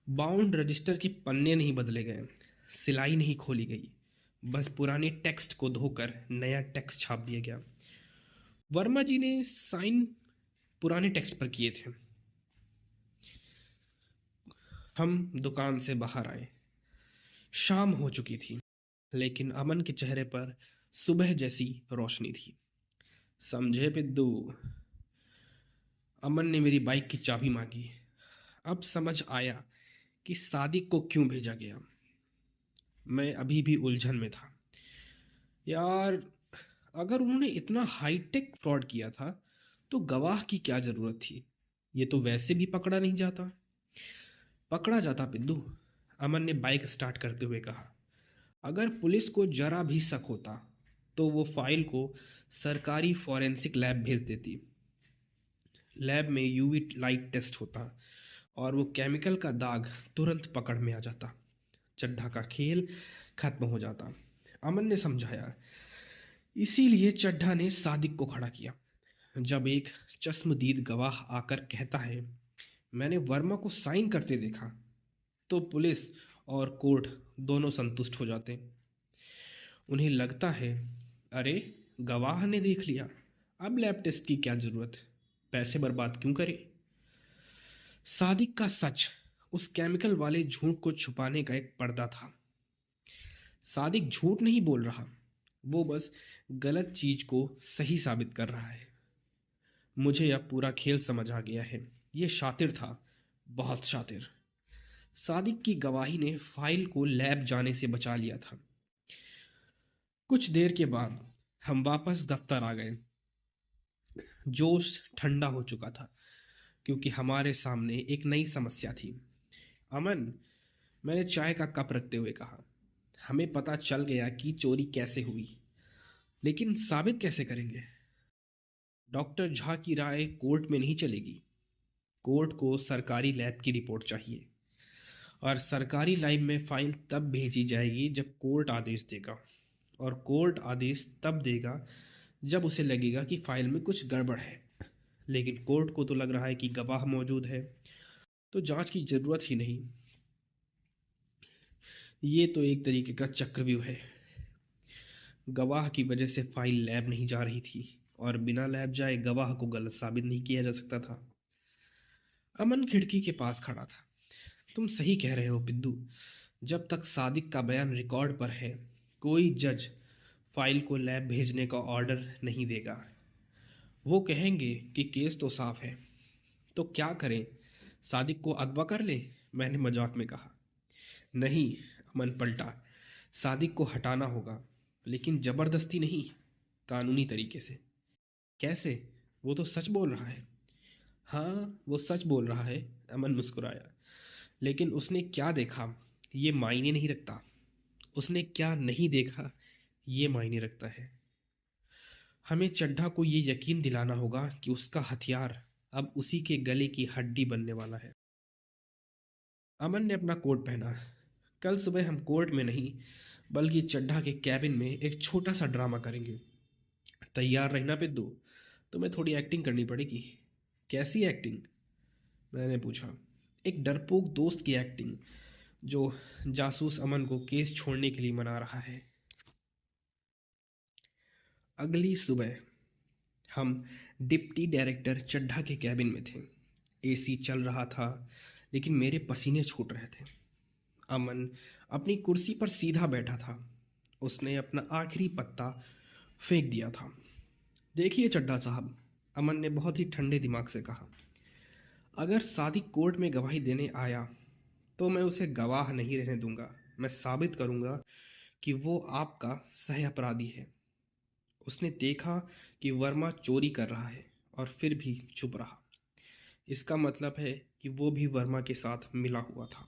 बाउंड रजिस्टर के पन्ने नहीं बदले गए, सिलाई नहीं खोली गई, बस पुराने टेक्स्ट को धोकर नया टेक्स्ट छाप दिया गया। वर्मा जी ने साइन पुराने टेक्स्ट पर किए थे। हम दुकान से बाहर आए। शाम हो चुकी थी, लेकिन अमन के चेहरे पर सुबह जैसी रोशनी थी। समझे पिद्दू? अमन ने मेरी बाइक की चाबी मांगी। अब समझ आया कि सादिक को क्यों भेजा गया। मैं अभी भी उलझन में था। यार, अगर उन्होंने इतना हाईटेक फ्रॉड किया था तो गवाह की क्या जरूरत थी? ये तो वैसे भी पकड़ा नहीं जाता। पकड़ा जाता पिद्दू, अमन ने बाइक स्टार्ट करते हुए कहा। अगर पुलिस को जरा भी शक होता तो वो फाइल को सरकारी फॉरेंसिक लैब भेज देती। लैब में यूवी लाइट टेस्ट होता और वो केमिकल का दाग तुरंत पकड़ में आ जाता। चड्ढा का खेल खत्म हो जाता। अमन ने समझाया। इसीलिए चड्ढा ने सादिक को खड़ा किया। जब एक चश्मदीद गवाह आकर कहता है, मैंने वर्मा को साइन करते देखा, तो पुलिस और कोर्ट दोनों संतुष्ट हो जाते। उन्हें लगता है, अरे गवाह ने देख लिया, अब लैब टेस्ट की क्या जरूरत, पैसे बर्बाद क्यों करे। सादिक का सच उस केमिकल वाले झूठ को छुपाने का एक पर्दा था। सादिक झूठ नहीं बोल रहा, वो बस गलत चीज को सही साबित कर रहा है। मुझे अब पूरा खेल समझ आ गया है। ये शातिर था, बहुत शातिर। सादिक की गवाही ने फाइल को लैब जाने से बचा लिया था। कुछ देर के बाद हम वापस दफ्तर आ गए। जोश ठंडा हो चुका था, क्योंकि हमारे सामने एक नई समस्या थी। अमन, मैंने चाय का कप रखते हुए कहा, हमें पता चल गया कि चोरी कैसे हुई, लेकिन साबित कैसे करेंगे? डॉक्टर झा की राय कोर्ट में नहीं चलेगी। कोर्ट को सरकारी लैब की रिपोर्ट चाहिए, और सरकारी लैब में फाइल तब भेजी जाएगी जब कोर्ट आदेश देगा, और कोर्ट आदेश तब देगा जब उसे लगेगा कि फाइल में कुछ गड़बड़ है। लेकिन कोर्ट को तो लग रहा है कि गवाह मौजूद है, तो जांच की जरूरत ही नहीं। ये तो एक तरीके का चक्रव्यूह है। गवाह की वजह से फाइल लैब नहीं जा रही थी, और बिना लैब जाए गवाह को गलत साबित नहीं किया जा सकता था। अमन खिड़की के पास खड़ा था। तुम सही कह रहे हो पिद्दू। जब तक सादिक का बयान रिकॉर्ड पर है, कोई जज फाइल को लैब भेजने का ऑर्डर नहीं देगा। वो कहेंगे कि केस तो साफ है। तो क्या करें, सादिक को अगवा कर ले? मैंने मजाक में कहा। नहीं, अमन पलटा। सादिक को हटाना होगा, लेकिन जबरदस्ती नहीं, कानूनी तरीके से। कैसे? वो तो सच बोल रहा है। हाँ, वो सच बोल रहा है, अमन मुस्कुराया। लेकिन उसने क्या देखा ये मायने नहीं रखता। उसने क्या नहीं देखा ये मायने रखता है। हमें चड्ढा को ये यकीन दिलाना होगा कि उसका हथियार अब उसी के गले की हड्डी बनने वाला है। अमन ने अपना कोट पहना। कल सुबह हम कोर्ट में नहीं, बल्कि चड्ढा के कैबिन में एक छोटा सा ड्रामा करेंगे। तैयार रहना पिद्दू, तुम्हें थोड़ी एक्टिंग करनी पड़ेगी। कैसी एक्टिंग? मैंने पूछा। एक डरपोक दोस्त की एक्टिंग, जो जासूस अमन को केस छोड़ने के लिए मना रहा है। अगली सुबह हम डिप्टी डायरेक्टर चड्ढा के कैबिन में थे। एसी चल रहा था, लेकिन मेरे पसीने छूट रहे थे। अमन अपनी कुर्सी पर सीधा बैठा था। उसने अपना आखिरी पत्ता फेंक दिया था। देखिए चड्ढा साहब, अमन ने बहुत ही ठंडे दिमाग से कहा, अगर सादिक कोर्ट में गवाही देने आया तो मैं उसे गवाह नहीं रहने दूंगा। मैं साबित करूंगा कि वो आपका सह अपराधी है। उसने देखा कि वर्मा चोरी कर रहा है और फिर भी चुप रहा। इसका मतलब है कि वो भी वर्मा के साथ मिला हुआ था।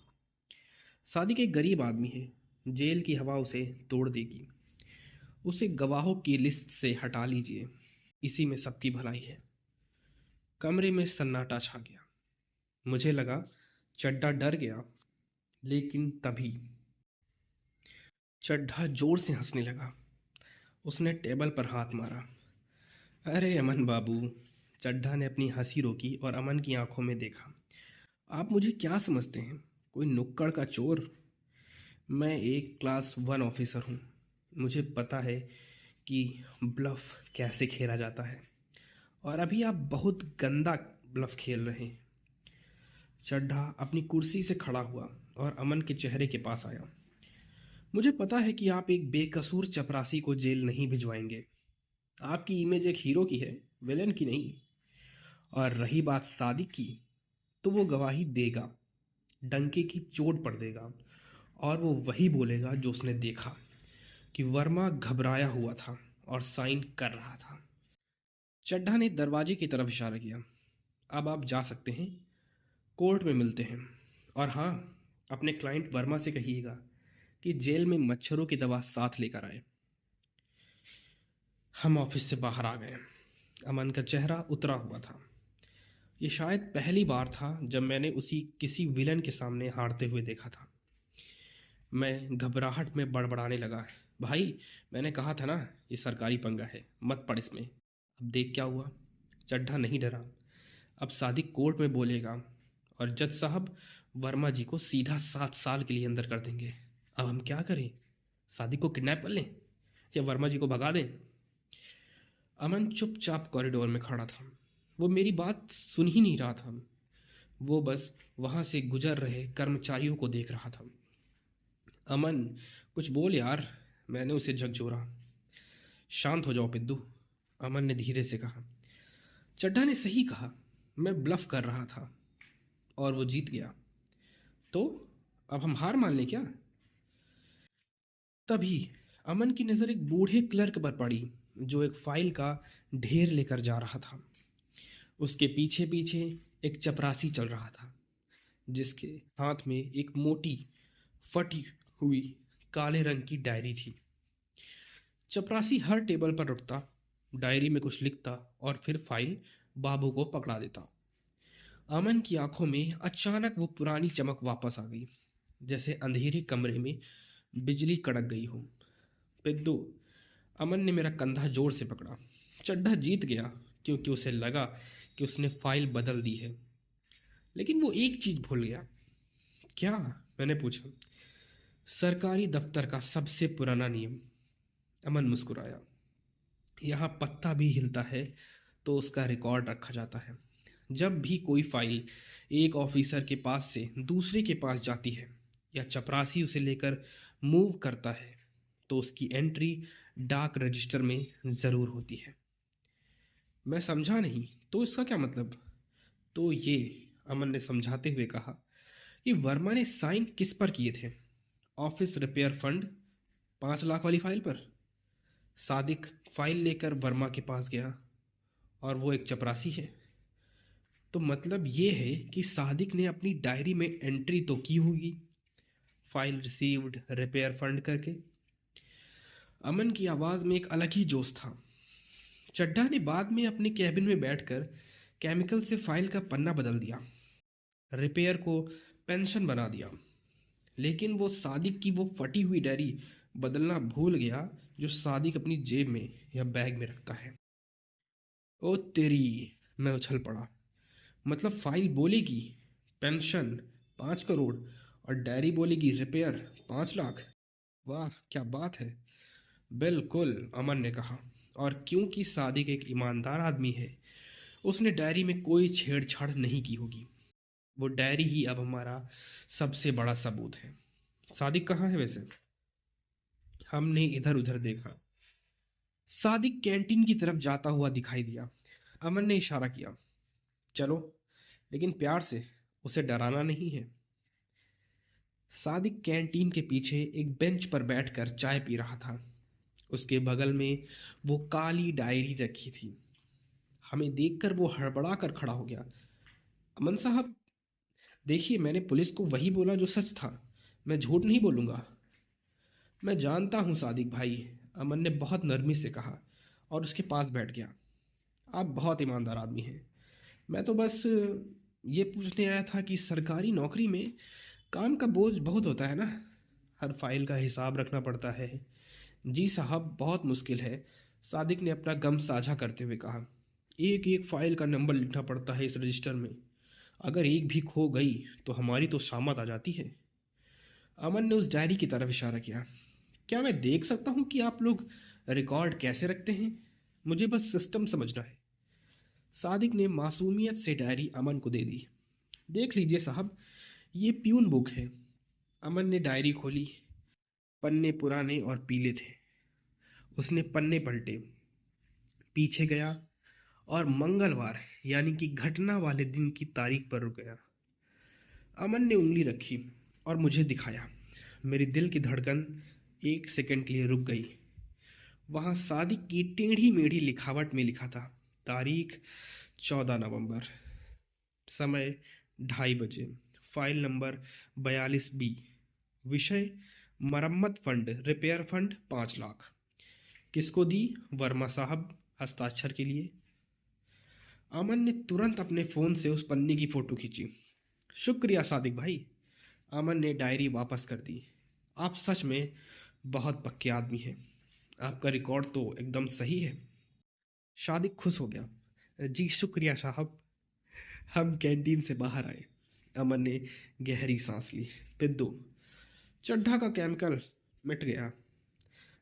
सादिक एक गरीब आदमी है, जेल की हवा उसे तोड़ देगी। उसे गवाहों की लिस्ट से हटा लीजिए, इसी में सबकी भलाई है। कमरे में सन्नाटा छा गया। मुझे लगा चड्ढा डर गया, लेकिन तभी चड्ढा जोर से हंसने लगा। उसने टेबल पर हाथ मारा। अरे अमन बाबू। चड्ढा ने अपनी हंसी रोकी और अमन की आंखों में देखा। आप मुझे क्या समझते हैं, कोई नुक्कड़ का चोर? मैं एक क्लास वन ऑफिसर हूँ। मुझे पता है कि ब्लफ कैसे खेला जाता है, और अभी आप बहुत गंदा ब्लफ खेल रहे हैं। चड्ढा अपनी कुर्सी से खड़ा हुआ और अमन के चेहरे के पास आया। मुझे पता है कि आप एक बेकसूर चपरासी को जेल नहीं भिजवाएंगे। आपकी इमेज एक हीरो की है, विलेन की नहीं। और रही बात सादिक की, तो वो गवाही देगा, डंके की चोट पड़ देगा, और वो वही बोलेगा जो उसने देखा, कि वर्मा घबराया हुआ था और साइन कर रहा था। चड्ढा ने दरवाजे की तरफ इशारा किया। अब आप जा सकते हैं, कोर्ट में मिलते हैं। और हाँ, अपने क्लाइंट वर्मा से कहिएगा कि जेल में मच्छरों की दवा साथ लेकर आए। हम ऑफिस से बाहर आ गए। अमन का चेहरा उतरा हुआ था। ये शायद पहली बार था जब मैंने उसी किसी विलन के सामने हारते हुए देखा था। मैं घबराहट में बड़बड़ाने लगा। भाई, मैंने कहा था ना, ये सरकारी पंगा है, मत पड़ इसमें। अब देख क्या हुआ। चड्ढा नहीं डरा। अब सादिक कोर्ट में बोलेगा और जज साहब वर्मा जी को सीधा 7 साल के लिए अंदर कर देंगे। अब हम क्या करें? सादिक को किडनैप कर लें या वर्मा जी को भगा दें? अमन चुपचाप कॉरिडोर में खड़ा था। वो मेरी बात सुन ही नहीं रहा था। वो बस वहां से गुजर रहे कर्मचारियों को देख रहा था। अमन, कुछ बोल यार, मैंने उसे झकझोरा। शांत हो जाओ पिद्दू, अमन ने धीरे से कहा। चड्ढा ने सही कहा, मैं ब्लफ कर रहा था और वो जीत गया। तो अब हम हार मान लें क्या? तभी अमन की नज़र एक बूढ़े क्लर्क पर पड़ी जो एक फाइल का ढेर लेकर जा रहा था। उसके पीछे पीछे एक चपरासी चल रहा था जिसके हाथ में एक मोटी फटी हुई काले रंग की डायरी थी। चपरासी हर टेबल पर रुकता, डायरी में कुछ लिखता और फिर फाइल बाबू को पकड़ा देता। अमन की आंखों में अचानक वो पुरानी चमक वापस आ गई, जैसे अंधेरे कमरे में बिजली कड़क गई हो। पिद्दू, अमन ने मेरा कंधा जोर से पकड़ा। चड्ढा जीत गया क्योंकि उसे लगा कि उसने फाइल बदल दी है, लेकिन वो एक चीज भूल गया। क्या? मैंने पूछा। सरकारी दफ्तर का सबसे पुराना नियम। अमन मुस्कुराया। यहाँ पत्ता भी हिलता है तो उसका रिकॉर्ड रखा जाता है। जब भी कोई फाइल एक ऑफिसर के पास से दूसरे के पास जाती है या चपरासी उसे लेकर मूव करता है, तो उसकी एंट्री डाक रजिस्टर में ज़रूर होती है। मैं समझा नहीं, तो इसका क्या मतलब? तो ये, अमन ने समझाते हुए कहा, कि वर्मा ने साइन किस पर किए थे? ऑफिस रिपेयर फंड 5 लाख वाली फाइल पर। सादिक फाइल लेकर वर्मा के पास गया और वो एक चपरासी है। तो मतलब ये है कि सादिक ने अपनी डायरी में एंट्री तो की होगी, फाइल रिसीव्ड रिपेयर फंड करके। अमन की आवाज़ में एक अलग ही जोश था। चड्ढा ने बाद में अपने कैबिन में बैठकर केमिकल से फाइल का पन्ना बदल दिया, रिपेयर को पेंशन बना दिया, लेकिन वो सादिक की वो फटी हुई डायरी बदलना भूल गया जो सादिक अपनी जेब में या बैग में रखता है। ओ तेरी! मैं उछल पड़ा। मतलब फाइल बोलेगी पेंशन 5 करोड़ और डायरी बोलेगी रिपेयर 5 लाख? वाह क्या बात है! बिल्कुल, अमन ने कहा। और क्योंकि सादिक एक ईमानदार आदमी है, उसने डायरी में कोई छेड़छाड़ नहीं की होगी। वो डायरी ही अब हमारा सबसे बड़ा सबूत है। सादिक कहाँ है वैसे? हमने इधर उधर देखा। सादिक कैंटीन की तरफ जाता हुआ दिखाई दिया। अमन ने इशारा किया। चलो, लेकिन प्यार से, उसे डराना नहीं है। सादिक कैंटीन के पीछे एक बेंच पर बैठकर चाय पी रहा था। उसके बगल में वो काली डायरी रखी थी। हमें देखकर वो हड़बड़ा कर खड़ा हो गया। अमन साहब, देखिए, मैंने पुलिस को वही बोला जो सच था। मैं झूठ नहीं बोलूँगा। मैं जानता हूँ सादिक भाई, अमन ने बहुत नरमी से कहा और उसके पास बैठ गया। आप बहुत ईमानदार आदमी हैं। मैं तो बस ये पूछने आया था कि सरकारी नौकरी में काम का बोझ बहुत होता है ना। हर फाइल का हिसाब रखना पड़ता है। जी साहब, बहुत मुश्किल है। सादिक ने अपना गम साझा करते हुए कहा। एक एक फाइल का नंबर लिखना पड़ता है इस रजिस्टर में। अगर एक भी खो गई तो हमारी तो शामत आ जाती है। अमन ने उस डायरी की तरफ इशारा किया। क्या मैं देख सकता हूँ कि आप लोग रिकॉर्ड कैसे रखते हैं? मुझे बस सिस्टम समझना है। सादिक ने मासूमियत से डायरी अमन को दे दी। देख लीजिए साहब, ये प्यून बुक है। अमन ने डायरी खोली। पन्ने पुराने और पीले थे। उसने पन्ने पलटे, पीछे गया और मंगलवार यानी कि घटना वाले दिन की तारीख पर रुक गया। अमन ने उंगली रखी और मुझे दिखाया। मेरी दिल की धड़कन 1 सेकंड के लिए रुक गई। वहाँ सादिक की टेढ़ी मेढ़ी लिखावट में लिखा था, तारीख 14 नवंबर, समय 2:30 बजे, फाइल नंबर 42B, विषय मरम्मत फंड, रिपेयर फंड 5 लाख। किसको दी? वर्मा साहब, हस्ताक्षर के लिए। अमन ने तुरंत अपने फ़ोन से उस पन्ने की फ़ोटो खींची। शुक्रिया सादिक भाई। अमन ने डायरी वापस कर दी। आप सच में बहुत पक्के आदमी हैं। आपका रिकॉर्ड तो एकदम सही है। सादिक खुश हो गया। जी शुक्रिया साहब। हम कैंटीन से बाहर आए। अमन ने गहरी सांस ली। पिद्दू, चड्ढा का केमिकल मिट गया,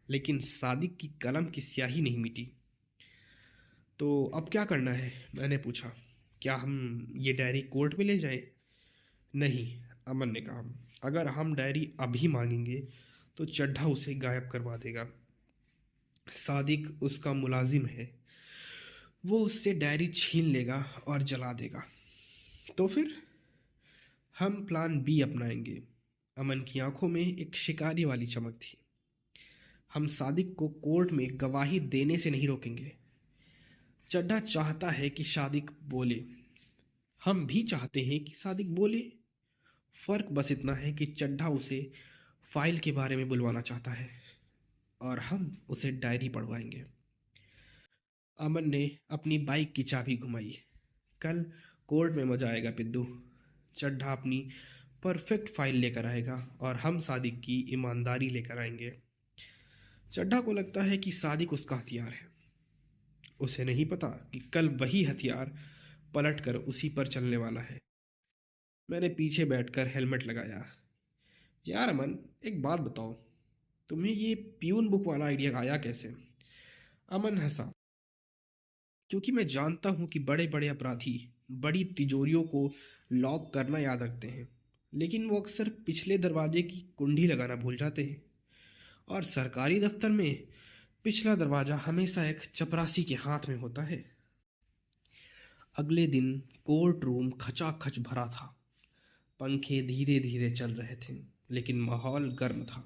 लेकिन सादिक की कलम की स्याही नहीं मिटी। तो अब क्या करना है? मैंने पूछा। क्या हम ये डायरी कोर्ट में ले जाएं? नहीं, अमन ने कहा। अगर हम डायरी अभी मांगेंगे तो चड्ढा उसे गायब करवा देगा। सादिक उसका मुलाजिम है। वो उससे डायरी छीन लेगा और जला देगा। तो फिर हम प्लान बी अपनाएंगे। अमन की आंखों में एक शिकारी वाली चमक थी। हम सादिक को कोर्ट में गवाही देने से नहीं रोकेंगे। चड्ढा चाहता है कि सादिक बोले। हम भी चाहते हैं कि सादिक बोले। फर्क बस इतना है कि चड्ढा उसे फाइल के बारे में बुलवाना चाहता है और हम उसे डायरी पढ़वाएंगे। अमन ने अपनी बाइक की चाबी घुमाई। कल कोर्ट में मजा आएगा पिद्दू। चड्ढा अपनी परफेक्ट फाइल लेकर आएगा और हम सादिक की ईमानदारी लेकर आएंगे। चड्ढा को लगता है कि सादिक उसका हथियार है। उसे नहीं पता कि कल वही हथियार पलटकर उसी पर चलने वाला है। मैंने पीछे बैठकर हेलमेट लगाया। यार अमन, एक बात बताओ, तुम्हें ये प्यून बुक वाला आइडिया आया कैसे? अमन हंसा। क्योंकि मैं जानता हूं कि बड़े बड़े अपराधी बड़ी तिजोरियों को लॉक करना याद रखते हैं, लेकिन वो अक्सर पिछले दरवाजे की कुंडी लगाना भूल जाते हैं। और सरकारी दफ्तर में पिछला दरवाजा हमेशा एक चपरासी के हाथ में होता है। अगले दिन कोर्ट रूम खचाखच भरा था। पंखे धीरे धीरे चल रहे थे, लेकिन माहौल गर्म था।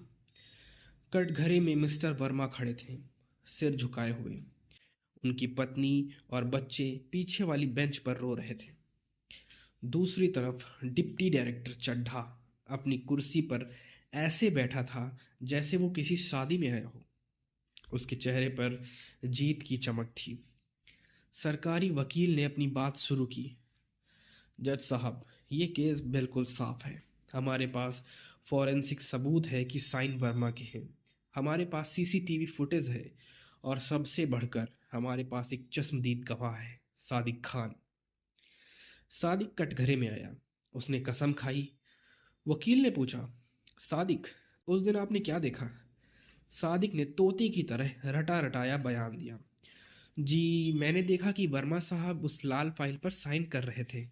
कटघरे में मिस्टर वर्मा खड़े थे, सिर झुकाए हुए। उनकी पत्नी और बच्चे पीछे वाली बेंच पर रो रहे थे। दूसरी तरफ डिप्टी डायरेक्टर चड्ढा अपनी कुर्सी पर ऐसे बैठा था जैसे वो किसी शादी में आया हो। उसके चेहरे पर जीत की चमक थी। सरकारी वकील ने अपनी बात शुरू की। जज साहब, ये केस बिल्कुल साफ है। हमारे पास फॉरेंसिक सबूत है कि साइन वर्मा के हैं। हमारे पास सीसीटीवी फुटेज है और सबसे बढ़कर हमारे पास एक चश्मदीद गवाह है, सादिक खान। सादिक कटघरे में आया। उसने कसम खाई। वकील ने पूछा, सादिक, उस दिन आपने क्या देखा? सादिक ने तोते की तरह रटा रटाया बयान दिया। जी, मैंने देखा कि वर्मा साहब उस लाल फाइल पर साइन कर रहे थे।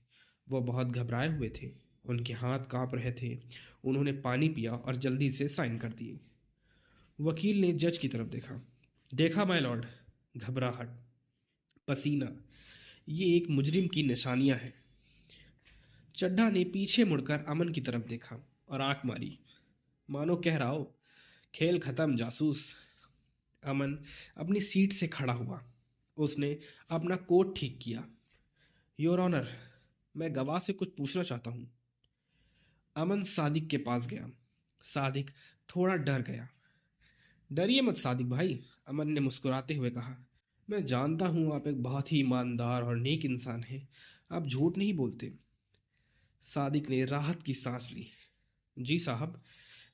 वो बहुत घबराए हुए थे। उनके हाथ कांप रहे थे। उन्होंने पानी पिया और जल्दी से साइन कर दिए। वकील ने जज की तरफ देखा। देखा माय लॉर्ड, घबराहट, पसीना, ये एक मुजरिम की निशानियां हैं। चड्ढा ने पीछे मुड़कर अमन की तरफ देखा और आंख मारी, मानो कह रहा हो, खेल खत्म जासूस। अमन अपनी सीट से खड़ा हुआ। उसने अपना कोट ठीक किया। योर ऑनर, मैं गवाह से कुछ पूछना चाहता हूँ। अमन सादिक के पास गया। सादिक थोड़ा डर गया। डरिए मत सादिक भाई, अमन ने मुस्कुराते हुए कहा। मैं जानता हूँ आप एक बहुत ही ईमानदार और नेक इंसान हैं। आप झूठ नहीं बोलते। सादिक ने राहत की सांस ली। जी साहब,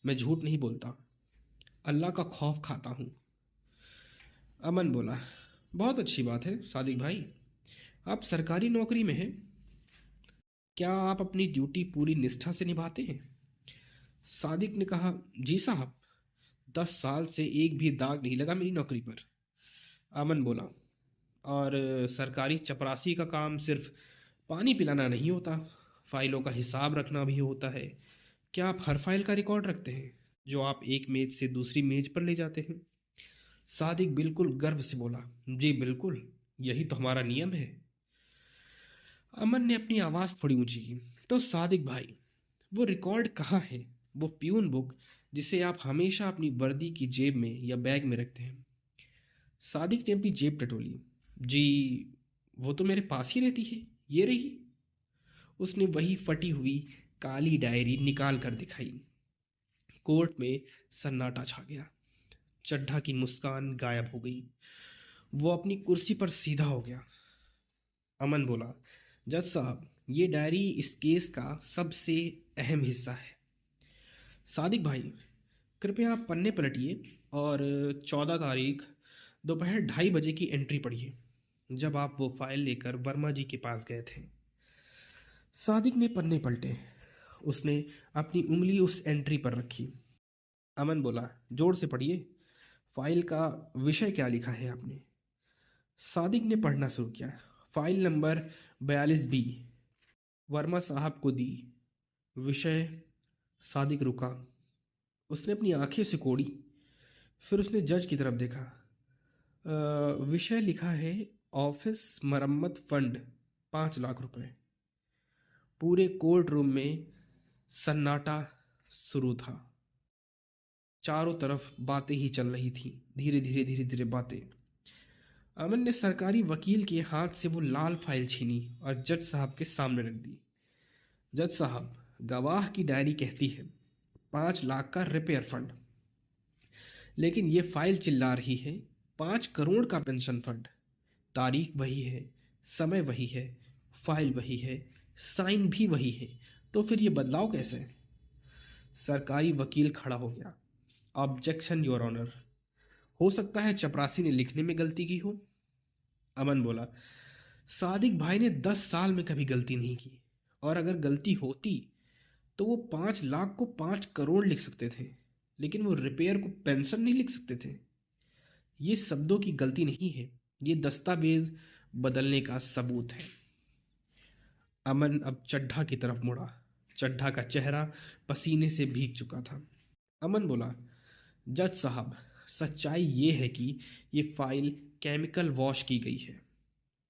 मैं झूठ नहीं बोलता। अल्लाह का खौफ खाता हूँ। अमन बोला। बहुत अच्छी बात है सादिक भाई। आप सरकारी नौकरी में हैं। क्या आप अपनी ड्यूटी पूरी निष्ठा से निभाते हैं? सादिक ने कहा। जी साहब, 10 साल से एक भी दाग नहीं लगा मेरी नौकरी पर। अमन बोला। और सरकारी चपरासी का काम सिर्फ पानी पिलाना नहीं होता, फाइलों का हिसाब रखना भी होता है। क्या आप हर फाइल का रिकॉर्ड रखते हैं जो आप एक मेज से दूसरी मेज पर ले जाते हैं? सादिक बिल्कुल गर्व से बोला। जी बिल्कुल, यही तो हमारा नियम है। अमन ने अपनी आवाज थोड़ी ऊंची की। तो सादिक भाई, वो रिकॉर्ड कहाँ है? वो प्यून बुक जिसे आप हमेशा अपनी वर्दी की जेब में या बैग में रखते हैं? सादिक ने अपनी जेब टटोली। जी, वो तो मेरे पास ही रहती है, ये रही। उसने वही फटी हुई काली डायरी निकाल कर दिखाई। कोर्ट में सन्नाटा छा गया। चड्ढा की मुस्कान गायब हो गई। वो अपनी कुर्सी पर सीधा हो गया। अमन बोला। जज साहब, ये डायरी इस केस का सबसे अहम हिस्सा है। सादिक भाई, कृपया आप पन्ने पलटिए और 14 तारीख दोपहर 2:30 बजे की एंट्री पढ़िए, जब आप वो फाइल लेकर वर्मा जी के पास गए थे। सादिक ने पन्ने पलटे। उसने अपनी उंगली उस एंट्री पर रखी। अमन बोला। जोर से पढ़िए। फाइल का विषय क्या लिखा है आपने? सादिक ने पढ़ना शुरू किया। फाइल नंबर 42B वर्मा साहब को दी। विषय। सादिक रुका। उसने अपनी आंखें सिकोड़ी। फिर उसने जज की तरफ देखा। विषय लिखा है ऑफिस मरम्मत फंड, 5 लाख रुपए। पूरे कोर्ट रूम में सन्नाटा शुरू था। चारों तरफ बातें ही चल रही थी, धीरे धीरे धीरे धीरे बातें। अमन ने सरकारी वकील के हाथ से वो लाल फाइल छीनी और जज साहब के सामने रख दी। जज साहब, गवाह की डायरी कहती है 5 लाख का रिपेयर फंड, लेकिन ये फाइल चिल्ला रही है 5 करोड़ का पेंशन फंड। तारीख वही है, समय वही है, फाइल वही है, साइन भी वही है। तो फिर ये बदलाव कैसे? सरकारी वकील खड़ा हो गया। Objection your honour. हो सकता है चपरासी ने लिखने में गलती की हो। अमन बोला। सादिक भाई ने 10 साल में कभी गलती नहीं की, और अगर गलती होती तो वो 5 लाख को 5 करोड़ लिख सकते थे, लेकिन वो रिपेयर को पेंशन नहीं लिख सकते थे। ये शब्दों की गलती नहीं है, ये दस्तावेज बदलने का सबूत है। अमन अब चड्ढा की तरफ मुड़ा। चड्ढा का चेहरा पसीने से भीग चुका था। अमन बोला। जज साहब, सच्चाई ये है कि ये फाइल केमिकल वॉश की गई है।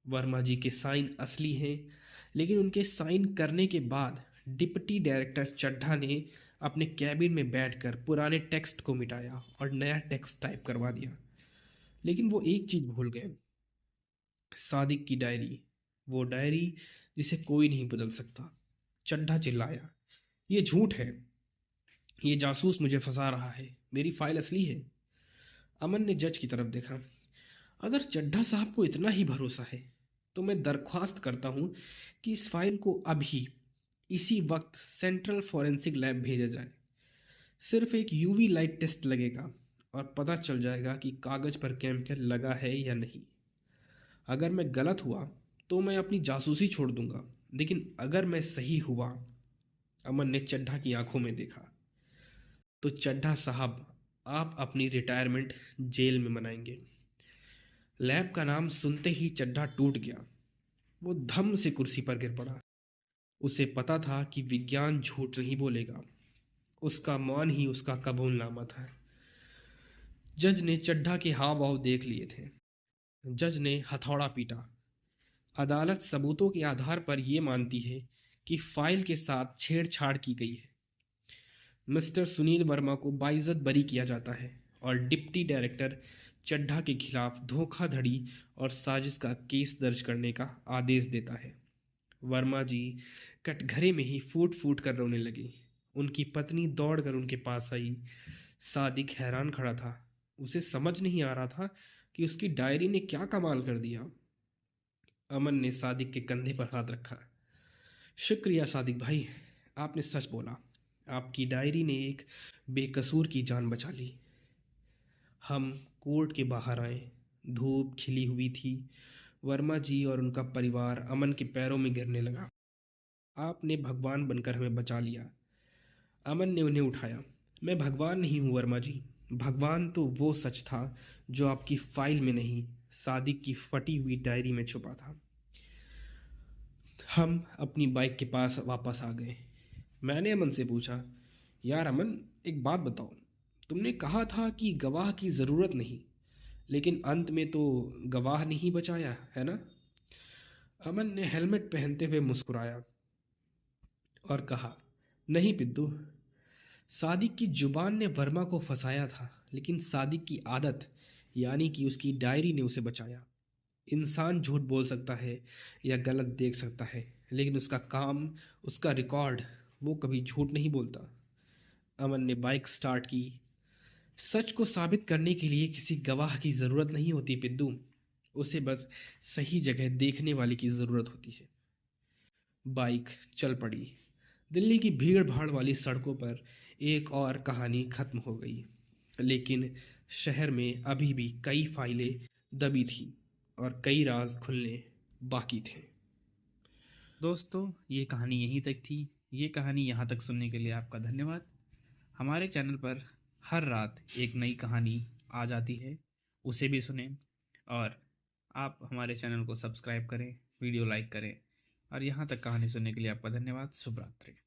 वर्मा जी के साइन असली हैं, लेकिन उनके साइन करने के बाद डिप्टी डायरेक्टर चड्ढा ने अपने कैबिन में बैठकर पुराने टेक्स्ट को मिटाया और नया टेक्स्ट टाइप करवा दिया। लेकिन वो एक चीज भूल गए। सादिक की डायरी, वो डायरी जिसे कोई नहीं बदल सकता। चड्ढा चिल्लाया। ये झूठ है, ये जासूस मुझे फंसा रहा है, मेरी फाइल असली है। अमन ने जज की तरफ देखा। अगर चड्ढा साहब को इतना ही भरोसा है तो मैं दरख्वास्त करता हूं कि इस फाइल को अभी इसी वक्त सेंट्रल फॉरेंसिक लैब भेजा जाए। सिर्फ एक यूवी लाइट टेस्ट लगेगा और पता चल जाएगा कि कागज पर केमिकल लगा है या नहीं। अगर मैं गलत हुआ तो मैं अपनी जासूसी छोड़ दूंगा, लेकिन अगर मैं सही हुआ। अमन ने चड्ढा की आंखों में देखा। तो चड्ढा साहब, आप अपनी रिटायरमेंट जेल में मनाएंगे। लैब का नाम सुनते ही चड्ढा टूट गया। वो धम से कुर्सी पर गिर पड़ा। उसे पता था कि विज्ञान झूठ नहीं बोलेगा। उसका मौन ही उसका कबूलनामा था। जज ने चड्ढा के हाव भाव देख लिए थे। जज ने हथौड़ा पीटा। अदालत सबूतों के आधार पर यह मानती है कि फाइल के साथ छेड़छाड़ की गई है। मिस्टर सुनील वर्मा को बाइज्जत बरी किया जाता है और डिप्टी डायरेक्टर चड्ढा के खिलाफ धोखाधड़ी और साजिश का केस दर्ज करने का आदेश देता है। वर्मा जी कटघरे में ही फूट फूट कर रोने लगी। उनकी पत्नी दौड़कर उनके पास आई। सादिक हैरान खड़ा था। उसे समझ नहीं आ रहा था कि उसकी डायरी ने क्या कमाल कर दिया। अमन ने सादिक के कंधे पर हाथ रखा। शुक्रिया सादिक भाई, आपने सच बोला। आपकी डायरी ने एक बेकसूर की जान बचा ली। हम कोर्ट के बाहर आए। धूप खिली हुई थी। वर्मा जी और उनका परिवार अमन के पैरों में गिरने लगा। आपने भगवान बनकर हमें बचा लिया। अमन ने उन्हें उठाया। मैं भगवान नहीं हूँ वर्मा जी। भगवान तो वो सच था जो आपकी फाइल में नहीं, सादिक की फटी हुई डायरी में छुपा था। हम अपनी बाइक के पास वापस आ गए। मैंने अमन से पूछा, यार अमन, एक बात बताओ। तुमने कहा था कि गवाह की ज़रूरत नहीं, लेकिन अंत में तो गवाह नहीं बचाया, है ना? अमन ने हेलमेट पहनते हुए मुस्कुराया और कहा, नहीं पिद्दू, सादिक की जुबान ने वर्मा को फंसाया था, लेकिन सादिक की आदत यानी कि उसकी डायरी ने उसे बचाया। इंसान झूठ बोल सकता है या गलत देख सकता है, लेकिन उसका काम, उसका रिकॉर्ड, वो कभी झूठ नहीं बोलता। अमन ने बाइक स्टार्ट की। सच को साबित करने के लिए किसी गवाह की ज़रूरत नहीं होती पिद्दू। उसे बस सही जगह देखने वाले की ज़रूरत होती है। बाइक चल पड़ी। दिल्ली की भीड़ भाड़ वाली सड़कों पर एक और कहानी खत्म हो गई, लेकिन शहर में अभी भी कई फाइलें दबी थीं और कई राज खुलने बाकी थे। दोस्तों, ये कहानी यहीं तक थी। ये कहानी यहाँ तक सुनने के लिए आपका धन्यवाद। हमारे चैनल पर हर रात एक नई कहानी आ जाती है, उसे भी सुनें। और आप हमारे चैनल को सब्सक्राइब करें, वीडियो लाइक करें। और यहाँ तक कहानी सुनने के लिए आपका धन्यवाद। शुभ रात्रि।